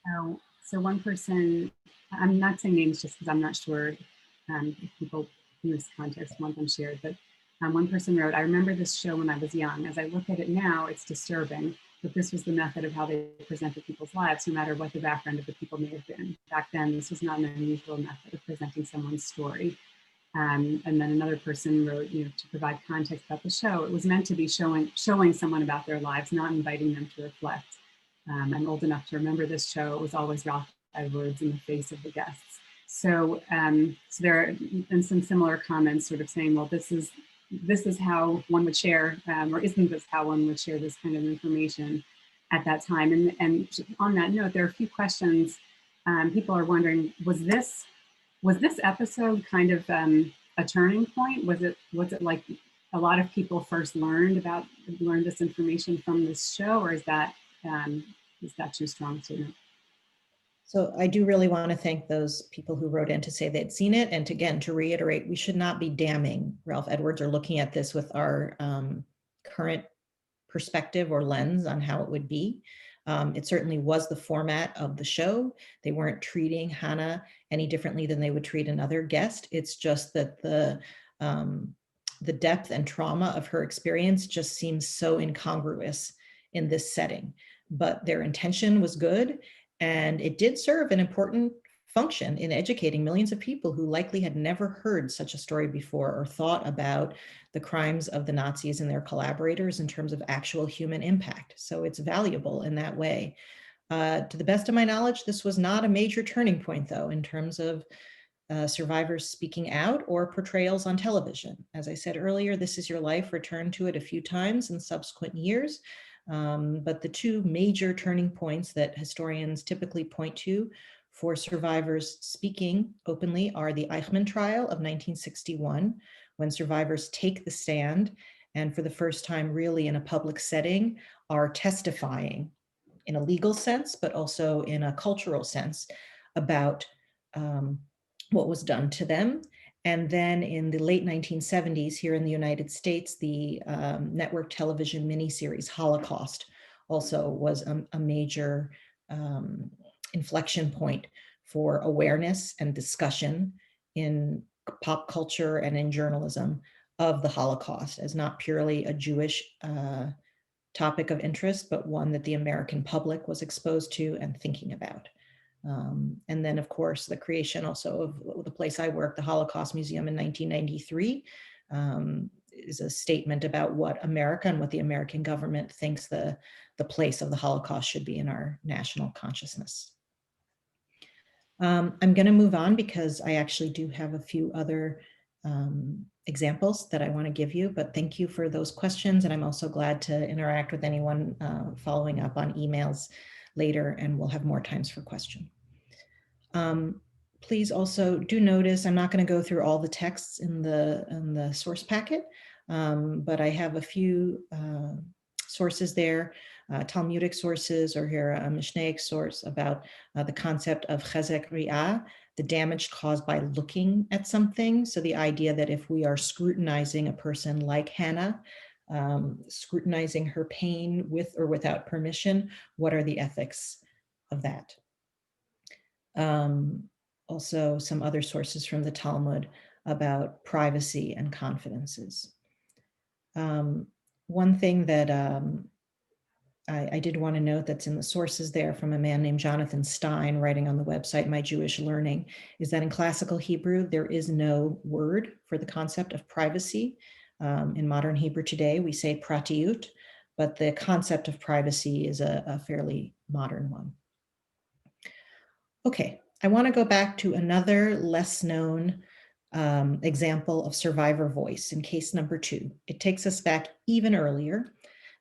So one person, I'm not saying names just because I'm not sure if people in this context want them shared, but one person wrote, "I remember this show when I was young. As I look at it now, it's disturbing, but this was the method of how they presented people's lives, no matter what the background of the people may have been. Back then, this was not an unusual method of presenting someone's story." And then another person wrote, to provide context about the show, it was meant to be showing someone about their lives, not inviting them to reflect. I'm old enough to remember this show. It was always Ralph Edwards in the face of the guests. So, so there are and some similar comments sort of saying, well, this is how one would share, or isn't this how one would share this kind of information at that time? And on that note, there are a few questions. People are wondering, was this episode kind of a turning point? Was it like a lot of people first learned this information from this show, or is that too strong a statement? So I do really want to thank those people who wrote in to say they'd seen it. And again, to reiterate, we should not be damning Ralph Edwards or looking at this with our current perspective or lens on how it would be. It certainly was the format of the show. They weren't treating Hannah any differently than they would treat another guest. It's just that the depth and trauma of her experience just seems so incongruous in this setting. But their intention was good, and it did serve an important function in educating millions of people who likely had never heard such a story before or thought about the crimes of the Nazis and their collaborators in terms of actual human impact. So it's valuable in that way. To the best of my knowledge, this was not a major turning point, though, in terms of survivors speaking out or portrayals on television. As I said earlier, This Is Your Life returned to it a few times in subsequent years. But the two major turning points that historians typically point to for survivors speaking openly are the Eichmann Trial of 1961, when survivors take the stand and for the first time really in a public setting are testifying in a legal sense, but also in a cultural sense about what was done to them. And then in the late 1970s here in the United States, the network television miniseries Holocaust also was a major inflection point for awareness and discussion in pop culture and in journalism of the Holocaust as not purely a Jewish topic of interest, but one that the American public was exposed to and thinking about. And then, of course, the creation also of the place I work, the Holocaust Museum in 1993, is a statement about what America and what the American government thinks the place of the Holocaust should be in our national consciousness. I'm going to move on because I actually do have a few other examples that I want to give you, but thank you for those questions. And I'm also glad to interact with anyone following up on emails later, and we'll have more times for question. Please also do notice, I'm not going to go through all the texts in the source packet, but I have a few sources there, Talmudic sources, or here a Mishnaic source about the concept of chezek ri'ah, the damage caused by looking at something. So the idea that if we are scrutinizing a person like Hannah, scrutinizing her pain with or without permission, what are the ethics of that? Also some other sources from the Talmud about privacy and confidences. One thing that I did want to note that's in the sources there from a man named Jonathan Stein writing on the website My Jewish Learning is that in classical Hebrew, there is no word for the concept of privacy. In modern Hebrew today, we say pratiyut, but the concept of privacy is a fairly modern one. Okay, I want to go back to another less known example of survivor voice in case number 2. It takes us back even earlier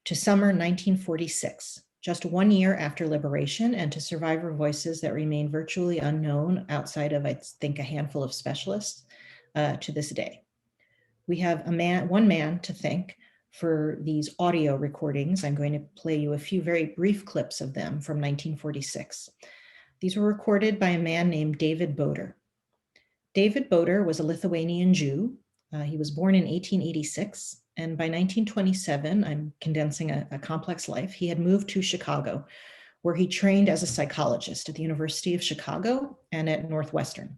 to summer 1946, just 1 year after liberation, and to survivor voices that remain virtually unknown outside of, I think, a handful of specialists to this day. We have one man to thank for these audio recordings. I'm going to play you a few very brief clips of them from 1946. These were recorded by a man named David Boder. David Boder was a Lithuanian Jew. He was born in 1886, and by 1927, I'm condensing a complex life, he had moved to Chicago, where he trained as a psychologist at the University of Chicago and at Northwestern.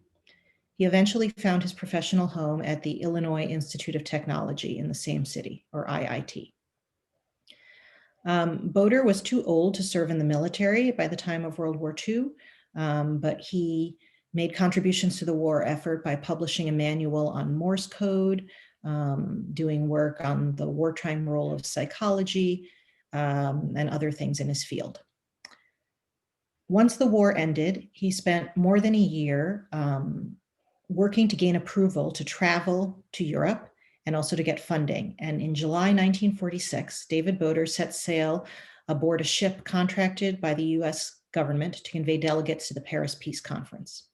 He eventually found his professional home at the Illinois Institute of Technology in the same city, or IIT. Boder was too old to serve in the military by the time of World War II, but he made contributions to the war effort by publishing a manual on Morse code, doing work on the wartime role of psychology, and other things in his field. Once the war ended, he spent more than a year working to gain approval to travel to Europe and also to get funding. And in July 1946, David Boder set sail aboard a ship contracted by the US government to convey delegates to the Paris Peace Conference.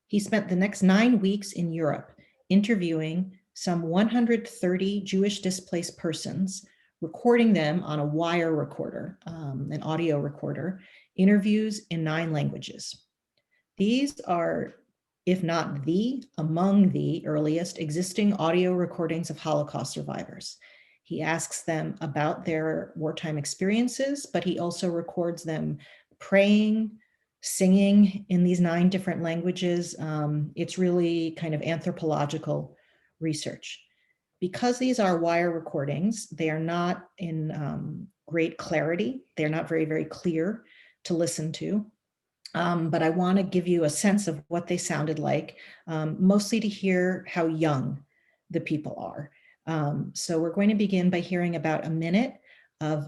He spent the next 9 weeks in Europe interviewing some 130 Jewish displaced persons, recording them on a wire recorder, an audio recorder, interviews in 9 languages. These are, if not among the earliest existing audio recordings of Holocaust survivors. He asks them about their wartime experiences, but he also records them praying, singing in these 9 different languages. It's really kind of anthropological research. Because these are wire recordings, they are not in great clarity. They're not very, very clear to listen to. But I want to give you a sense of what they sounded like, mostly to hear how young the people are. So we're going to begin by hearing about a minute of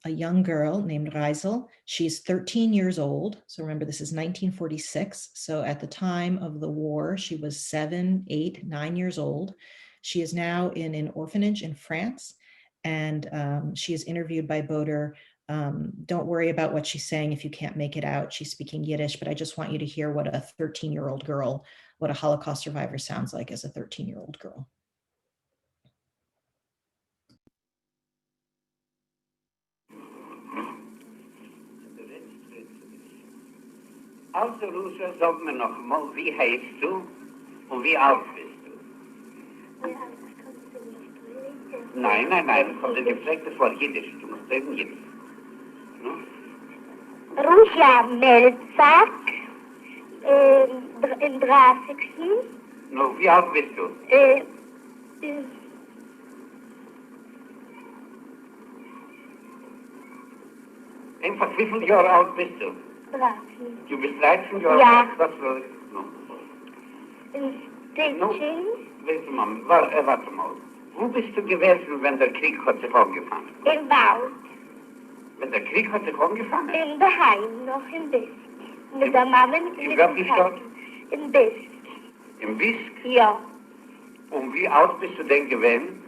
a young girl named Wiesel. She's 13 years old. So remember, this is 1946. So at the time of the war, she was 7, 8, 9 years old. She is now in an orphanage in France, and she is interviewed by Boder. Don't worry about what she's saying if you can't make it out. She's speaking Yiddish, but I just want you to hear what a 13-year-old girl, what a Holocaust survivor sounds like as a 13-year-old girl. Also, Lucia, sag mir noch mal, wie heißt du und wie alt bist du? Nein, nein, nein, ich habe dir gefragt, das war Jiddisch, du musst reden Jiddisch. Lucia Melzak, im 30. No, wie alt bist du? Einfach, wie viele Jahre alt bist du? 13. Du bist 13 Jahre Ja. alt? Was soll ich noch? 16. Warte mal. Wo bist du gewesen, wenn der Krieg hat sich angefangen? Im Wald. Wenn der Krieg hat sich angefangen? In daheim, noch in Bisk. Mit der Mama und In mit welcher dem Stadt? Vater. In Bisk. Im Bisk? Ja, Und wie alt bist du denn gewesen?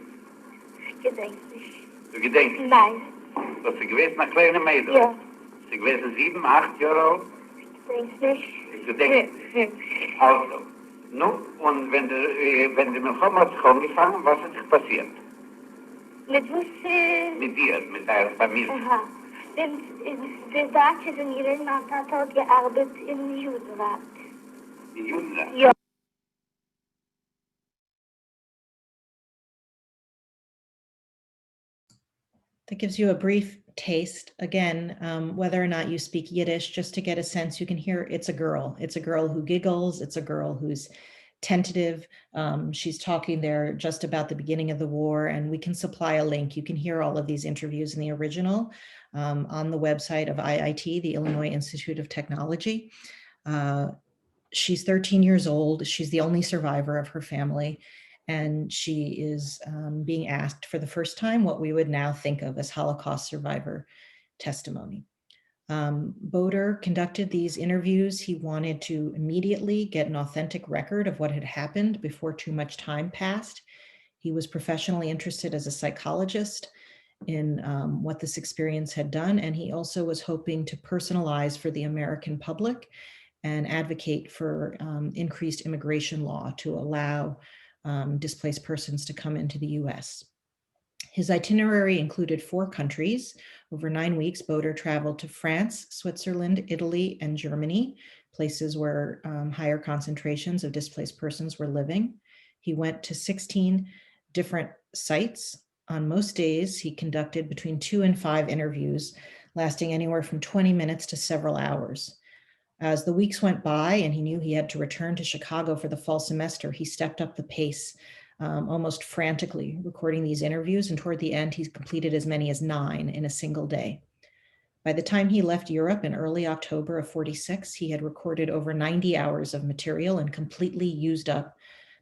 ich gedenke nicht. Du gedenkst? Nein, Dass du gewesen eine kleine Mädel? ja, Sie gewesen 7, 8 Jahre alt? ich gedenke nicht. Du denkst? Also. Nun, und wenn die Milchom hat sich angefangen, was ist passiert? Mit was? Mit dir, mit deiner Familie? Aha. Der sagt, dass in ihrem Vater hat gearbeitet im Judenrat. Die Juden? Ja. That gives you a brief taste. Again, whether or not you speak Yiddish, just to get a sense, you can hear it's a girl. It's a girl who giggles. It's a girl who's tentative. She's talking there just about the beginning of the war, and we can supply a link. You can hear all of these interviews in the original on the website of IIT, the Illinois Institute of Technology. She's 13 years old. She's the only survivor of her family. And she is being asked for the first time what we would now think of as Holocaust survivor testimony. Boder conducted these interviews. He wanted to immediately get an authentic record of what had happened before too much time passed. He was professionally interested as a psychologist in what this experience had done. And he also was hoping to personalize for the American public and advocate for increased immigration law to allow displaced persons to come into the US. His itinerary included 4 countries. Over 9 weeks, Boder traveled to France, Switzerland, Italy, and Germany, places where higher concentrations of displaced persons were living. He went to 16 different sites. On most days, he conducted between 2 and 5 interviews, lasting anywhere from 20 minutes to several hours. As the weeks went by and he knew he had to return to Chicago for the fall semester, he stepped up the pace almost frantically, recording these interviews. And toward the end, he's completed as many as 9 in a single day. By the time he left Europe in early October of 46, he had recorded over 90 hours of material and completely used up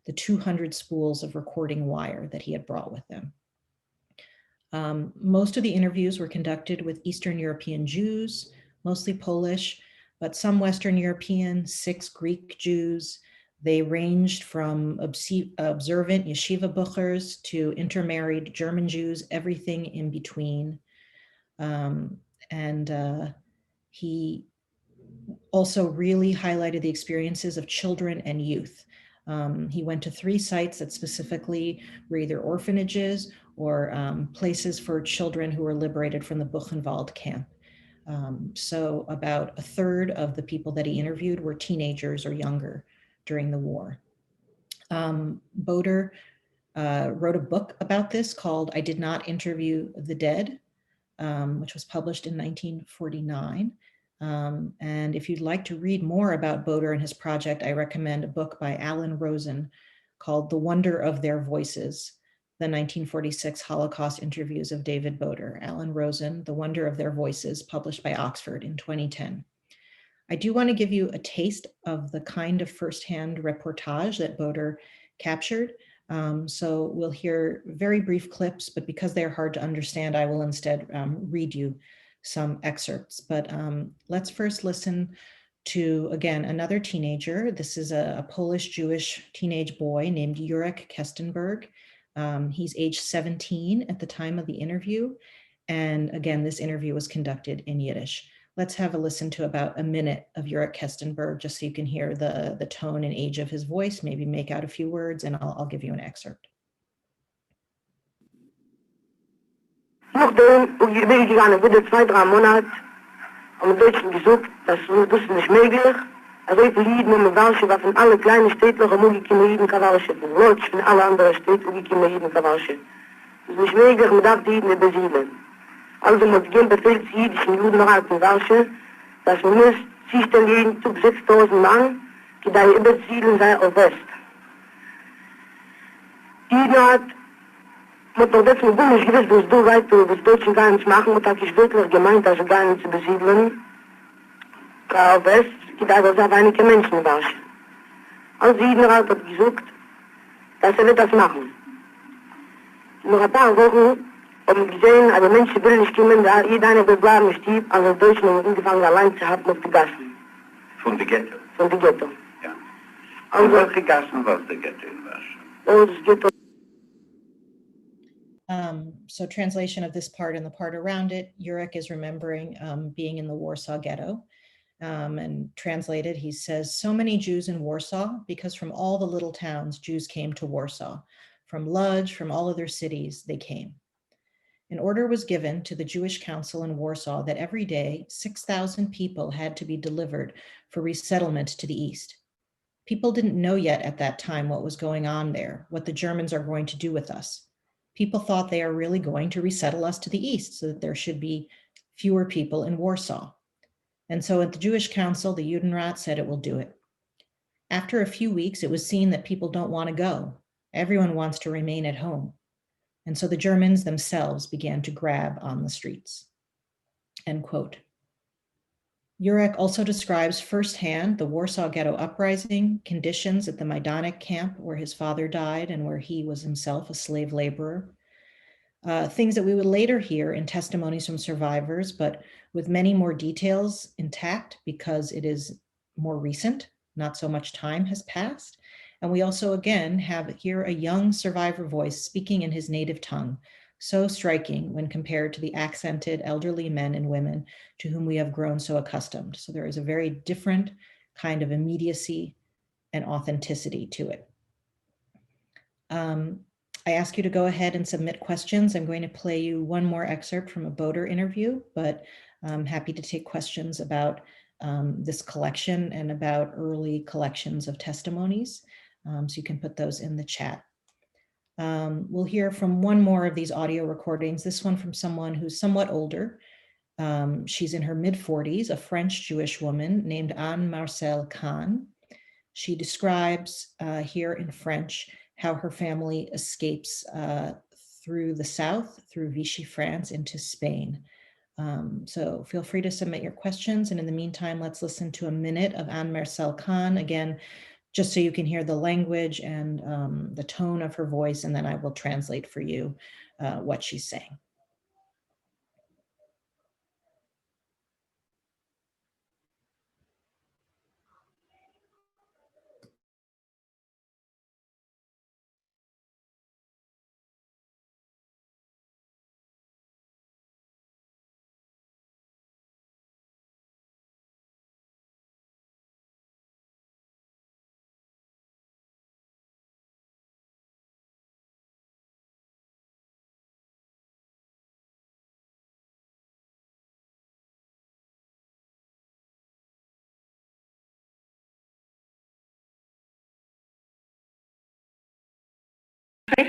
the 200 spools of recording wire that he had brought with him. Most of the interviews were conducted with Eastern European Jews, mostly Polish, but some Western European, 6 Greek Jews. They ranged from observant yeshiva buchers to intermarried German Jews, everything in between. He also really highlighted the experiences of children and youth. He went to 3 sites that specifically were either orphanages or places for children who were liberated from the Buchenwald camp. So about 1/3 of the people that he interviewed were teenagers or younger during the war. Boder wrote a book about this called I Did Not Interview the Dead, which was published in 1949. And if you'd like to read more about Boder and his project, I recommend a book by Alan Rosen called The Wonder of Their Voices, the 1946 Holocaust interviews of David Boder. Alan Rosen, The Wonder of Their Voices, published by Oxford in 2010. I do want to give you a taste of the kind of firsthand reportage that Boder captured. So we'll hear very brief clips, but because they're hard to understand, I will instead read you some excerpts. But let's first listen to, again, another teenager. This is a Polish-Jewish teenage boy named Jurek Kestenberg. He's age 17 at the time of the interview. And again, this interview was conducted in Yiddish. Let's have a listen to about a minute of Jurek Kestenberg, just so you can hear the tone and age of his voice, maybe make out a few words, and I'll give you an excerpt. Nachdem ich bin gegangen, wieder 2-3 Monate, haben wir Deutschen gesucht, das ist nicht möglich. Also ich liebe mir Walsche, was von alle kleinen Städten haben wir gekommen jeden Kawalsche, von Lodz, von alle anderen Städten gekommen jeden Kawalsche. Das ist nicht möglich, man darf die Jeden besiedeln. Also man gehen Befehl zu jüdischen Juden raus in Walsche, dass man muss sich dann jeden Tag 6.000 Mann, die da übersiedeln sei auf West. Jeden hat mit der letzten Bund nicht gewiss, dass du weiter, was Deutschen gar nichts machen, und hat ich wirklich gemeint, dass sie gar nicht zu besiedeln. Auf West, die da sind einige Menschen in Walsche. Also jeden hat gesucht, dass wird das machen. Noch ein paar Wochen haben wir gesehen, aber Menschen will nicht kommen, da jeder will bleiben stieb, also Deutschen haben angefangen allein zu haben auf die Gassen. Von der Ghetto? Von der Ghetto. Ja. Also welche Gassen war der Ghetto in Warschau? Oh, das Ghetto. So translation of this part and the part around it, Jurek is remembering being in the Warsaw Ghetto. And translated, he says, so many Jews in Warsaw, because from all the little towns, Jews came to Warsaw. From Lodz, from all other cities, they came. An order was given to the Jewish Council in Warsaw that every day 6,000 people had to be delivered for resettlement to the east. People didn't know yet at that time what was going on there, what the Germans are going to do with us. People thought they are really going to resettle us to the east so that there should be fewer people in Warsaw. And so at the Jewish Council, the Judenrat said it will do it. After a few weeks, it was seen that people don't want to go. Everyone wants to remain at home. And so the Germans themselves began to grab on the streets. End quote. Jurek also describes firsthand the Warsaw Ghetto uprising, conditions at the Majdanek camp where his father died and where he was himself a slave laborer. Things that we would later hear in testimonies from survivors, but with many more details intact because it is more recent, not so much time has passed. And we also, again, have here a young survivor voice speaking in his native tongue, so striking when compared to the accented elderly men and women to whom we have grown so accustomed. So there is a very different kind of immediacy and authenticity to it. I ask you to go ahead and submit questions. I'm going to play you one more excerpt from a Boder interview, but I'm happy to take questions about this collection and about early collections of testimonies. So you can put those in the chat. We'll hear from one more of these audio recordings, this one from someone who's somewhat older. She's in her mid-40s, a French Jewish woman named Anne-Marcel Kahn. She describes here in French how her family escapes through the south, through Vichy, France, into Spain. So feel free to submit your questions. And in the meantime, let's listen to a minute of Anne-Marcel Kahn, again, just so you can hear the language and the tone of her voice, and then I will translate for you what she's saying.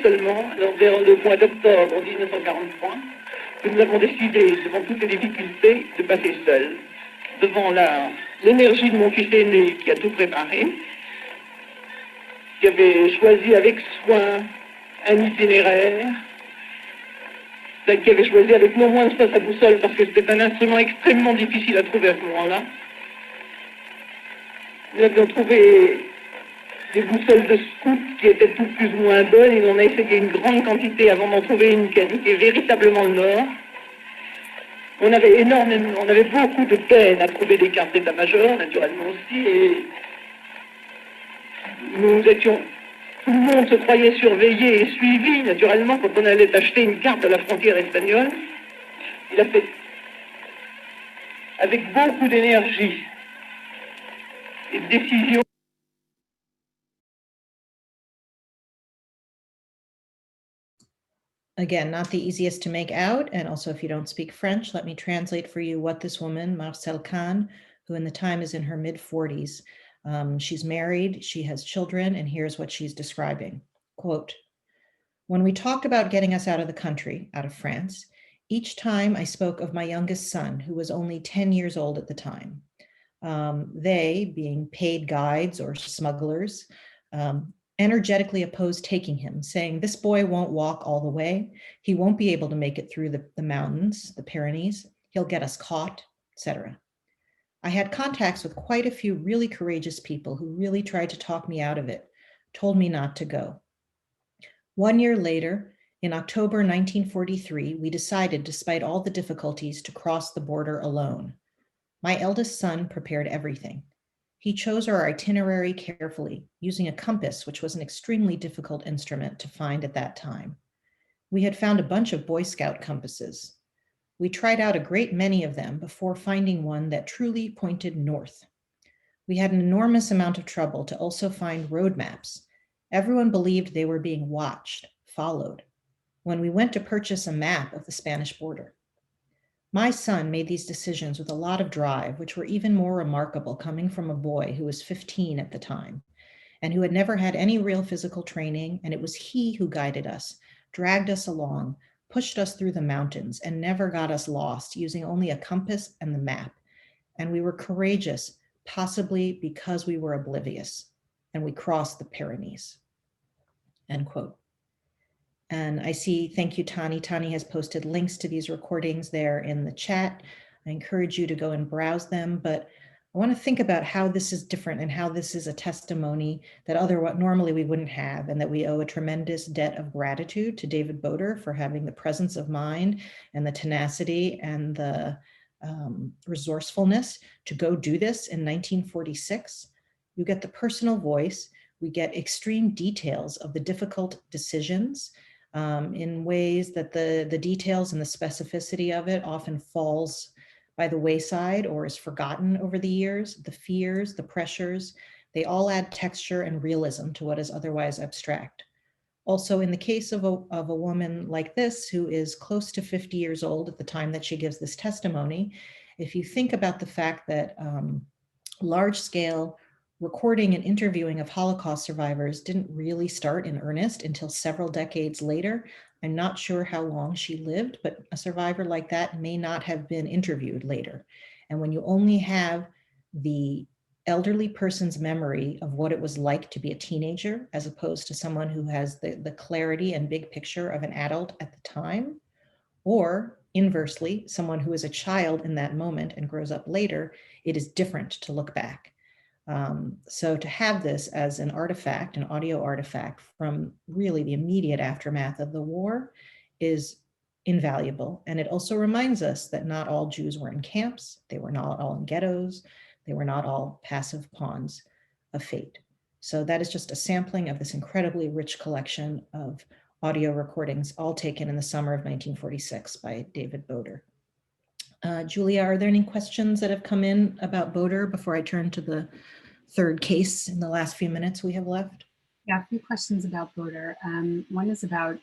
Seulement, vers le mois d'octobre 1943, que nous avons décidé, devant toutes les difficultés, de passer seuls, devant l'énergie de mon fils aîné qui a tout préparé, qui avait choisi avec soin un itinéraire, qui avait choisi avec non moins de sa boussole parce que c'était un instrument extrêmement difficile à trouver à ce moment-là. Nous avions trouvé des boussoles de scout qui étaient toutes plus ou moins bonnes. Il en a essayé une grande quantité avant d'en trouver une qui indiquait véritablement le nord. On avait beaucoup de peine à trouver des cartes d'état-major, naturellement aussi, et nous étions, tout le monde se croyait surveillé et suivi, naturellement, quand on allait acheter une carte à la frontière espagnole. Il a fait, avec beaucoup d'énergie et de décision, Again, not the easiest to make out. And also, if you don't speak French, let me translate for you what this woman, Marcel Kahn, who in the time is in her mid-40s, she's married, she has children, and here's what she's describing. Quote, "When we talked about getting us out of the country, out of France, each time I spoke of my youngest son, who was only 10 years old at the time. They, being paid guides or smugglers, energetically opposed taking him, saying, 'This boy won't walk all the way. He won't be able to make it through the mountains, the Pyrenees. He'll get us caught,' etc. I had contacts with quite a few really courageous people who really tried to talk me out of it, told me not to go. 1 year later, in October 1943, we decided, despite all the difficulties, to cross the border alone. My eldest son prepared everything. He chose our itinerary carefully, using a compass, which was an extremely difficult instrument to find at that time. We had found a bunch of Boy Scout compasses. We tried out a great many of them before finding one that truly pointed north. We had an enormous amount of trouble to also find road maps. Everyone believed they were being watched, followed, when we went to purchase a map of the Spanish border. My son made these decisions with a lot of drive, which were even more remarkable coming from a boy who was 15 at the time and who had never had any real physical training. And it was he who guided us, dragged us along, pushed us through the mountains, and never got us lost, using only a compass and the map. And we were courageous, possibly because we were oblivious, and we crossed the Pyrenees." End quote. And I see, thank you, Tani. Tani has posted links to these recordings there in the chat. I encourage you to go and browse them, but I want to think about how this is different and how this is a testimony that normally we wouldn't have, and that we owe a tremendous debt of gratitude to David Boder for having the presence of mind and the tenacity and the resourcefulness to go do this in 1946. You get the personal voice. We get extreme details of the difficult decisions in ways that the details and the specificity of it often falls by the wayside or is forgotten over the years. The fears, the pressures, they all add texture and realism to what is otherwise abstract. Also, in the case of a woman like this, who is close to 50 years old at the time that she gives this testimony, if you think about the fact that large-scale recording and interviewing of Holocaust survivors didn't really start in earnest until several decades later, I'm not sure how long she lived, but a survivor like that may not have been interviewed later. And when you only have the elderly person's memory of what it was like to be a teenager, as opposed to someone who has the clarity and big picture of an adult at the time, or inversely, someone who is a child in that moment and grows up later, it is different to look back. So to have this as an artifact, an audio artifact from really the immediate aftermath of the war is invaluable. And it also reminds us that not all Jews were in camps. They were not all in ghettos. They were not all passive pawns of fate. So that is just a sampling of this incredibly rich collection of audio recordings, all taken in the summer of 1946 by David Boder. Julia, are there any questions that have come in about Boder before I turn to the third case in the last few minutes we have left? Yeah, a few questions about Boder. One is about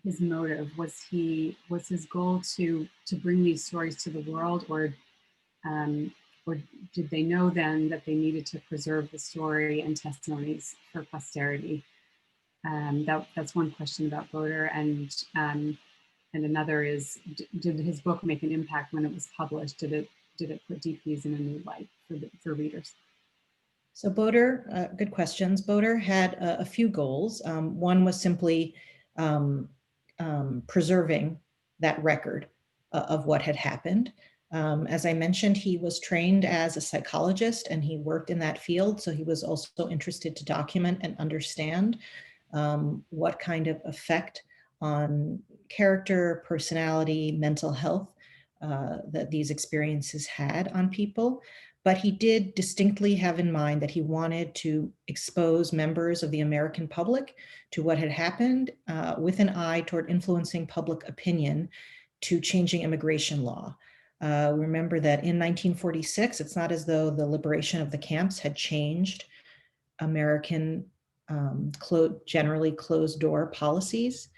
his motive. Was his goal to bring these stories to the world, or did they know then that they needed to preserve the story and testimonies for posterity? That's one question about Boder, and another is, did his book make an impact when it was published? Did it put DPs in a new light for readers? So Boder, good questions. Boder had a few goals. One was simply preserving that record of what had happened. As I mentioned, he was trained as a psychologist and he worked in that field. So he was also interested to document and understand what kind of effect on character, personality, mental health that these experiences had on people. But he did distinctly have in mind that he wanted to expose members of the American public to what had happened with an eye toward influencing public opinion to changing immigration law. Remember that in 1946, it's not as though the liberation of the camps had changed American generally closed door policies.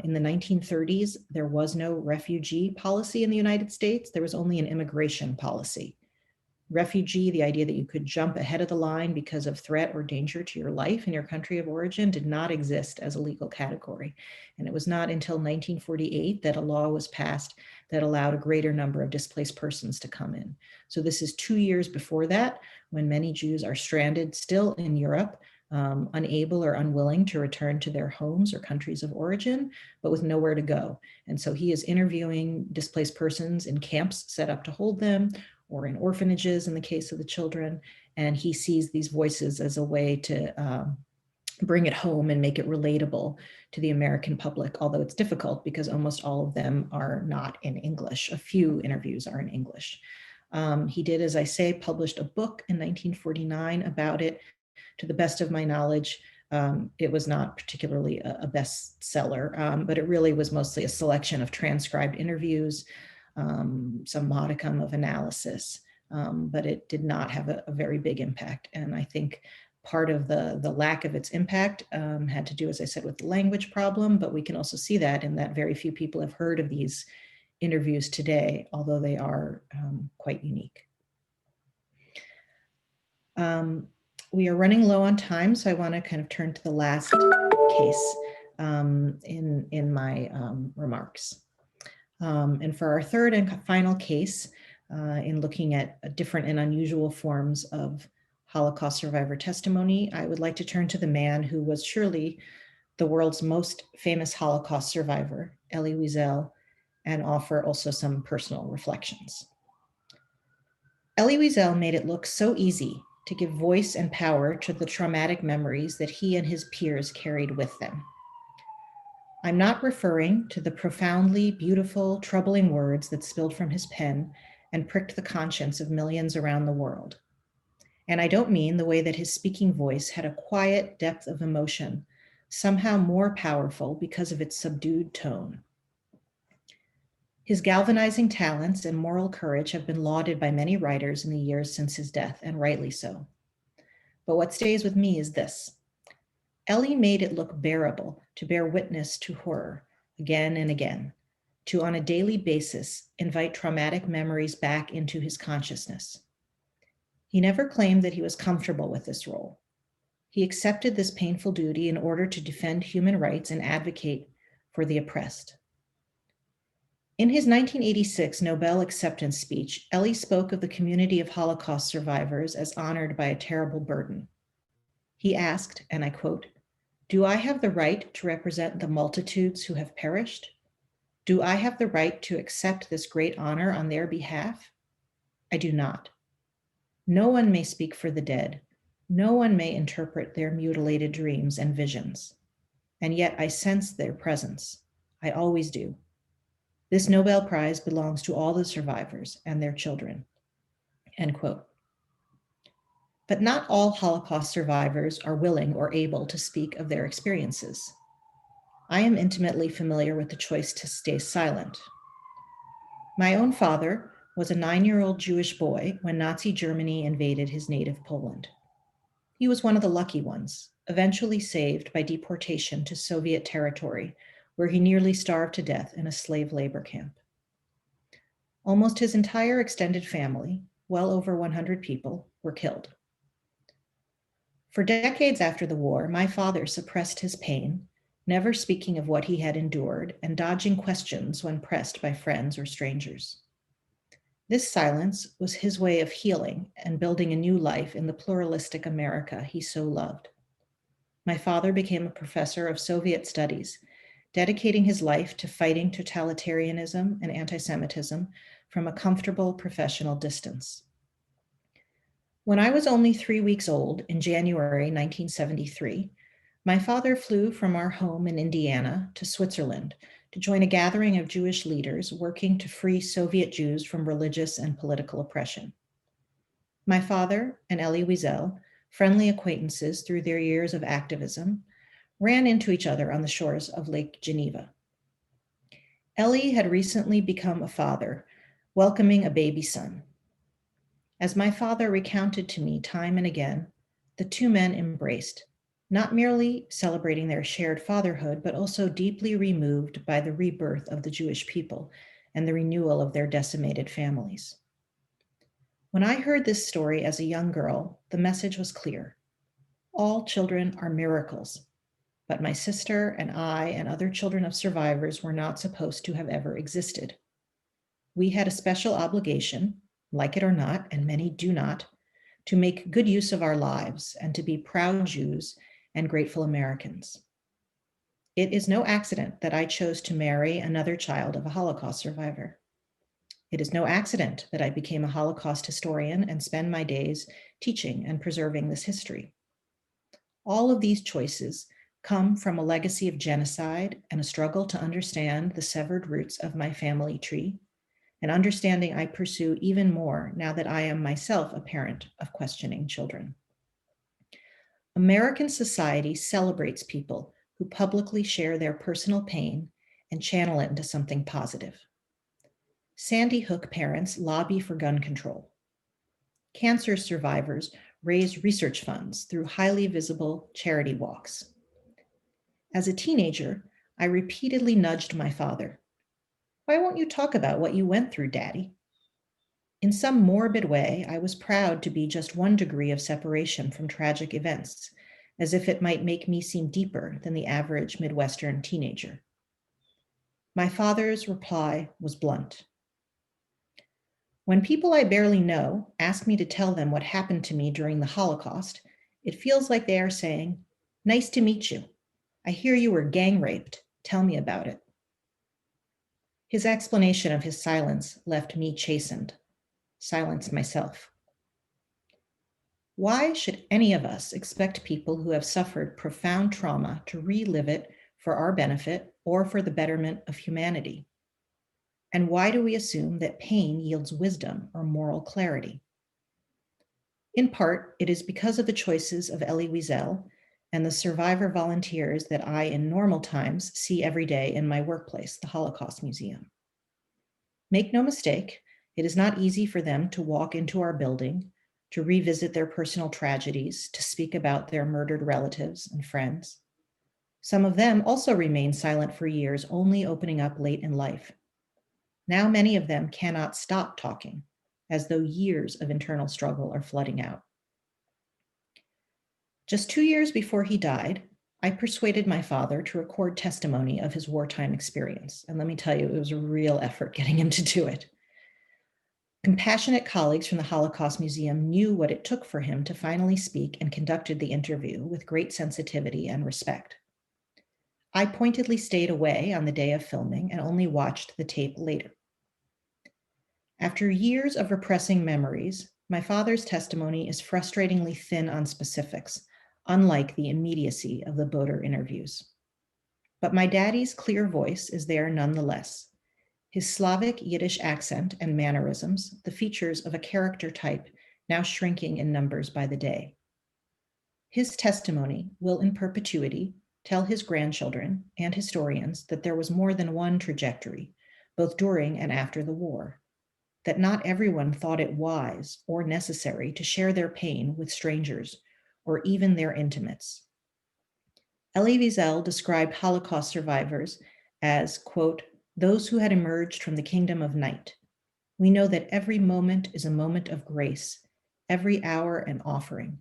In the 1930s, there was no refugee policy in the United States. There was only an immigration policy. Refugee, the idea that you could jump ahead of the line because of threat or danger to your life in your country of origin, did not exist as a legal category. And it was not until 1948 that a law was passed that allowed a greater number of displaced persons to come in. So this is 2 years before that, when many Jews are stranded still in Europe, unable or unwilling to return to their homes or countries of origin, but with nowhere to go. And so he is interviewing displaced persons in camps set up to hold them, or in orphanages in the case of the children. And he sees these voices as a way to bring it home and make it relatable to the American public, although it's difficult because almost all of them are not in English. A few interviews are in English. He did, as I say, published a book in 1949 about it. To the best of my knowledge, it was not particularly a bestseller, but it really was mostly a selection of transcribed interviews, some modicum of analysis, but it did not have a very big impact. And I think part of the lack of its impact had to do, as I said, with the language problem, but we can also see that in that very few people have heard of these interviews today, although they are quite unique. We are running low on time, so I want to kind of turn to the last case in my remarks. And for our third and final case, in looking at different and unusual forms of Holocaust survivor testimony, I would like to turn to the man who was surely the world's most famous Holocaust survivor, Elie Wiesel, and offer also some personal reflections. Elie Wiesel made it look so easy to give voice and power to the traumatic memories that he and his peers carried with them. I'm not referring to the profoundly beautiful, troubling words that spilled from his pen and pricked the conscience of millions around the world. And I don't mean the way that his speaking voice had a quiet depth of emotion, somehow more powerful because of its subdued tone. His galvanizing talents and moral courage have been lauded by many writers in the years since his death, and rightly so. But what stays with me is this. Elie made it look bearable to bear witness to horror again and again, to on a daily basis invite traumatic memories back into his consciousness. He never claimed that he was comfortable with this role. He accepted this painful duty in order to defend human rights and advocate for the oppressed. In his 1986 Nobel acceptance speech, Elie spoke of the community of Holocaust survivors as honored by a terrible burden. He asked, and I quote, "Do I have the right to represent the multitudes who have perished? Do I have the right to accept this great honor on their behalf? I do not. No one may speak for the dead. No one may interpret their mutilated dreams and visions. And yet I sense their presence. I always do. This Nobel Prize belongs to all the survivors and their children." End quote. But not all Holocaust survivors are willing or able to speak of their experiences. I am intimately familiar with the choice to stay silent. My own father was a 9-year-old Jewish boy when Nazi Germany invaded his native Poland. He was one of the lucky ones, eventually saved by deportation to Soviet territory, where he nearly starved to death in a slave labor camp. Almost his entire extended family, well over 100 people, were killed. For decades after the war, my father suppressed his pain, never speaking of what he had endured and dodging questions when pressed by friends or strangers. This silence was his way of healing and building a new life in the pluralistic America he so loved. My father became a professor of Soviet studies, dedicating his life to fighting totalitarianism and anti-Semitism from a comfortable professional distance. When I was only 3 weeks old in January 1973, my father flew from our home in Indiana to Switzerland to join a gathering of Jewish leaders working to free Soviet Jews from religious and political oppression. My father and Elie Wiesel, friendly acquaintances through their years of activism, ran into each other on the shores of Lake Geneva. Elie had recently become a father, welcoming a baby son. As my father recounted to me time and again, the two men embraced, not merely celebrating their shared fatherhood, but also deeply removed by the rebirth of the Jewish people and the renewal of their decimated families. When I heard this story as a young girl, the message was clear. All children are miracles, but my sister and I and other children of survivors were not supposed to have ever existed. We had a special obligation, like it or not, and many do not, to make good use of our lives and to be proud Jews and grateful Americans. It is no accident that I chose to marry another child of a Holocaust survivor. It is no accident that I became a Holocaust historian and spend my days teaching and preserving this history. All of these choices come from a legacy of genocide and a struggle to understand the severed roots of my family tree, an understanding I pursue even more now that I am myself a parent of questioning children. American society celebrates people who publicly share their personal pain and channel it into something positive. Sandy Hook parents lobby for gun control. Cancer survivors raise research funds through highly visible charity walks. As a teenager, I repeatedly nudged my father. "Why won't you talk about what you went through, Daddy?" In some morbid way, I was proud to be just one degree of separation from tragic events, as if it might make me seem deeper than the average Midwestern teenager. My father's reply was blunt. "When people I barely know ask me to tell them what happened to me during the Holocaust, it feels like they are saying, 'Nice to meet you. I hear you were gang raped. Tell me about it.'" His explanation of his silence left me chastened, silenced myself. Why should any of us expect people who have suffered profound trauma to relive it for our benefit or for the betterment of humanity? And why do we assume that pain yields wisdom or moral clarity? In part, it is because of the choices of Elie Wiesel and the survivor volunteers that I, in normal times, see every day in my workplace, the Holocaust Museum. Make no mistake, it is not easy for them to walk into our building, to revisit their personal tragedies, to speak about their murdered relatives and friends. Some of them also remained silent for years, only opening up late in life. Now many of them cannot stop talking, as though years of internal struggle are flooding out. Just 2 years before he died, I persuaded my father to record testimony of his wartime experience. And let me tell you, it was a real effort getting him to do it. Compassionate colleagues from the Holocaust Museum knew what it took for him to finally speak and conducted the interview with great sensitivity and respect. I pointedly stayed away on the day of filming and only watched the tape later. After years of repressing memories, my father's testimony is frustratingly thin on specifics, unlike the immediacy of the Boder interviews. But my daddy's clear voice is there nonetheless. His Slavic Yiddish accent and mannerisms, the features of a character type now shrinking in numbers by the day. His testimony will in perpetuity tell his grandchildren and historians that there was more than one trajectory, both during and after the war, that not everyone thought it wise or necessary to share their pain with strangers or even their intimates. Elie Wiesel described Holocaust survivors as, quote, those who had emerged from the kingdom of night. We know that every moment is a moment of grace, every hour an offering.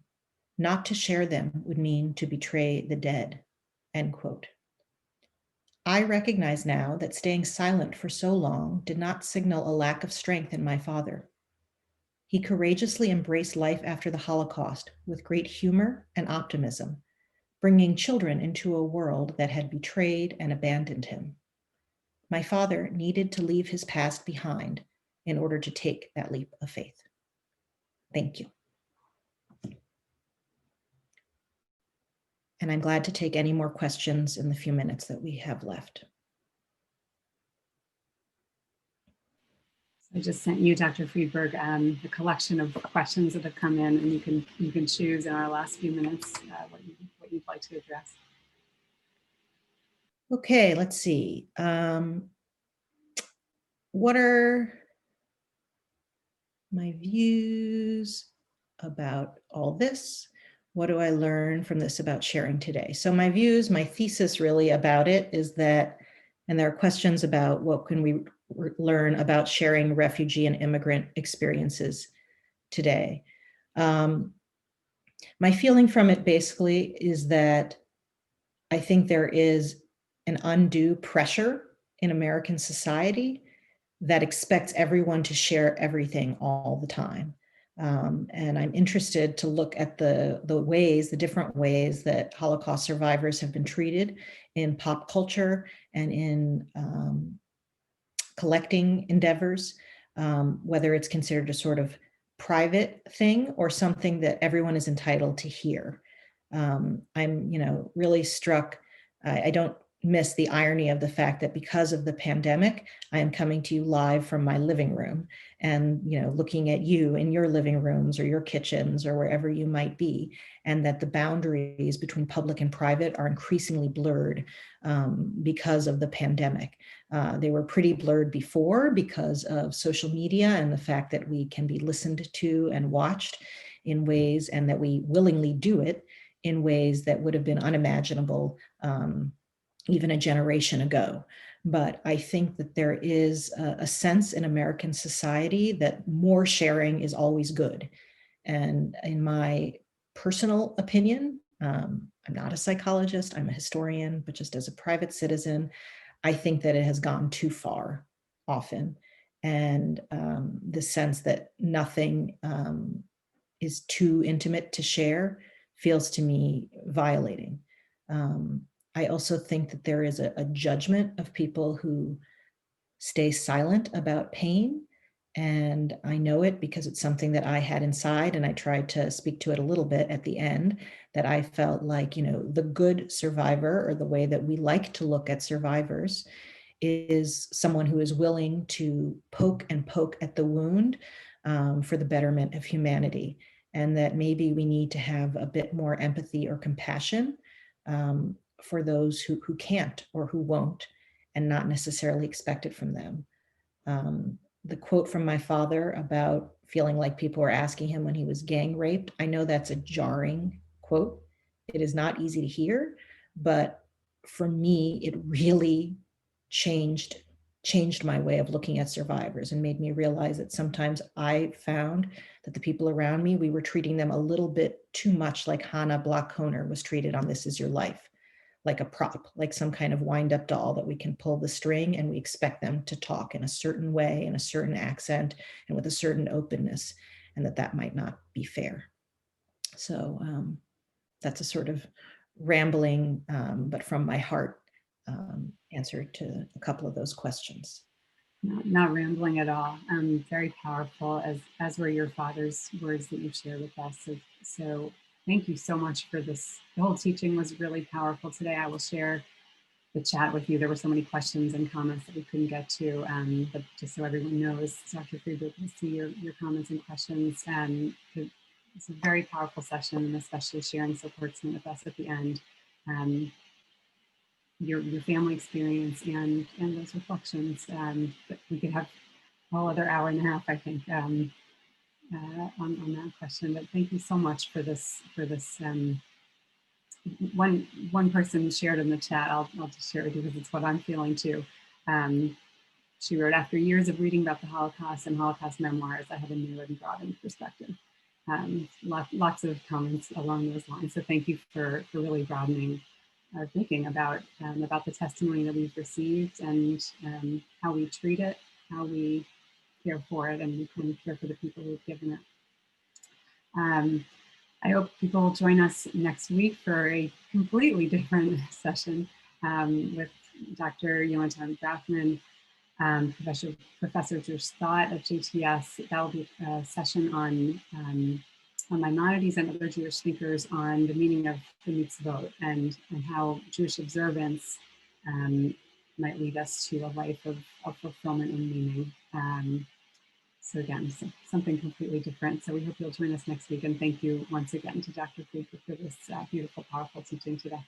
Not to share them would mean to betray the dead, end quote. I recognize now that staying silent for so long did not signal a lack of strength in my father. He courageously embraced life after the Holocaust with great humor and optimism, bringing children into a world that had betrayed and abandoned him. My father needed to leave his past behind in order to take that leap of faith. Thank you. And I'm glad to take any more questions in the few minutes that we have left. I just sent you, Dr. Friedberg, a collection of questions that have come in, and you can choose in our last few minutes what you'd like to address. Okay, let's see. What are my views about all this? What do I learn from this about sharing today? So my views, my thesis really about it is that, and there are questions about what can we learn about sharing refugee and immigrant experiences today. My feeling from it basically is that I think there is an undue pressure in American society that expects everyone to share everything all the time. And I'm interested to look at the different ways that Holocaust survivors have been treated in pop culture and in collecting endeavors, whether it's considered a sort of private thing or something that everyone is entitled to hear. I'm, really struck. I don't miss the irony of the fact that because of the pandemic, I am coming to you live from my living room and, looking at you in your living rooms or your kitchens or wherever you might be, and that the boundaries between public and private are increasingly blurred because of the pandemic. They were pretty blurred before because of social media and the fact that we can be listened to and watched in ways, and that we willingly do it in ways that would have been unimaginable even a generation ago. But I think that there is a sense in American society that more sharing is always good. And in my personal opinion, I'm not a psychologist, I'm a historian, but just as a private citizen, I think that it has gone too far often. And the sense that nothing is too intimate to share feels to me violating. I also think that there is a judgment of people who stay silent about pain. And I know it because it's something that I had inside, and I tried to speak to it a little bit at the end, that I felt like, the good survivor, or the way that we like to look at survivors, is someone who is willing to poke at the wound for the betterment of humanity. And that maybe we need to have a bit more empathy or compassion for those who can't or who won't, and not necessarily expect it from them. the quote from my father about feeling like people were asking him when he was gang raped, I know that's a jarring quote. It is not easy to hear, but for me, it really changed my way of looking at survivors and made me realize that sometimes I found that the people around me, we were treating them a little bit too much like Hannah Block-Koner was treated on This Is Your Life, like a prop, like some kind of wind-up doll that we can pull the string and we expect them to talk in a certain way, in a certain accent, and with a certain openness, and that might not be fair. So that's a sort of rambling, but from my heart, answer to a couple of those questions. Not rambling at all. Very powerful, as were your father's words that you shared with us. So thank you so much for this. The whole teaching was really powerful today. I will share the chat with you. There were so many questions and comments that we couldn't get to, but just so everyone knows, Dr. Friedberg will see your comments and questions. It's a very powerful session, and especially sharing so personally with us at the end. Your family experience and those reflections. But we could have a whole other hour and a half, I think, on that question. But thank you so much for this. One person shared in the chat. I'll just share with you because it's what I'm feeling too. She wrote, after years of reading about the Holocaust and Holocaust memoirs, I have a new and broadened perspective. Lots of comments along those lines. So thank you for really broadening our thinking about the testimony that we've received and how we treat it, how we care for it, and we kind of care for the people who've given it. I hope people will join us next week for a completely different session with Dr. Jonathan Grafman, Professor Drew Stott of JTS. That will be a session on Maimonides and other Jewish thinkers on the meaning of the mitzvot and how Jewish observance might lead us to a life of fulfillment and meaning. So again, something completely different. So we hope you'll join us next week. And thank you once again to Dr. Friedberg for this beautiful, powerful teaching today.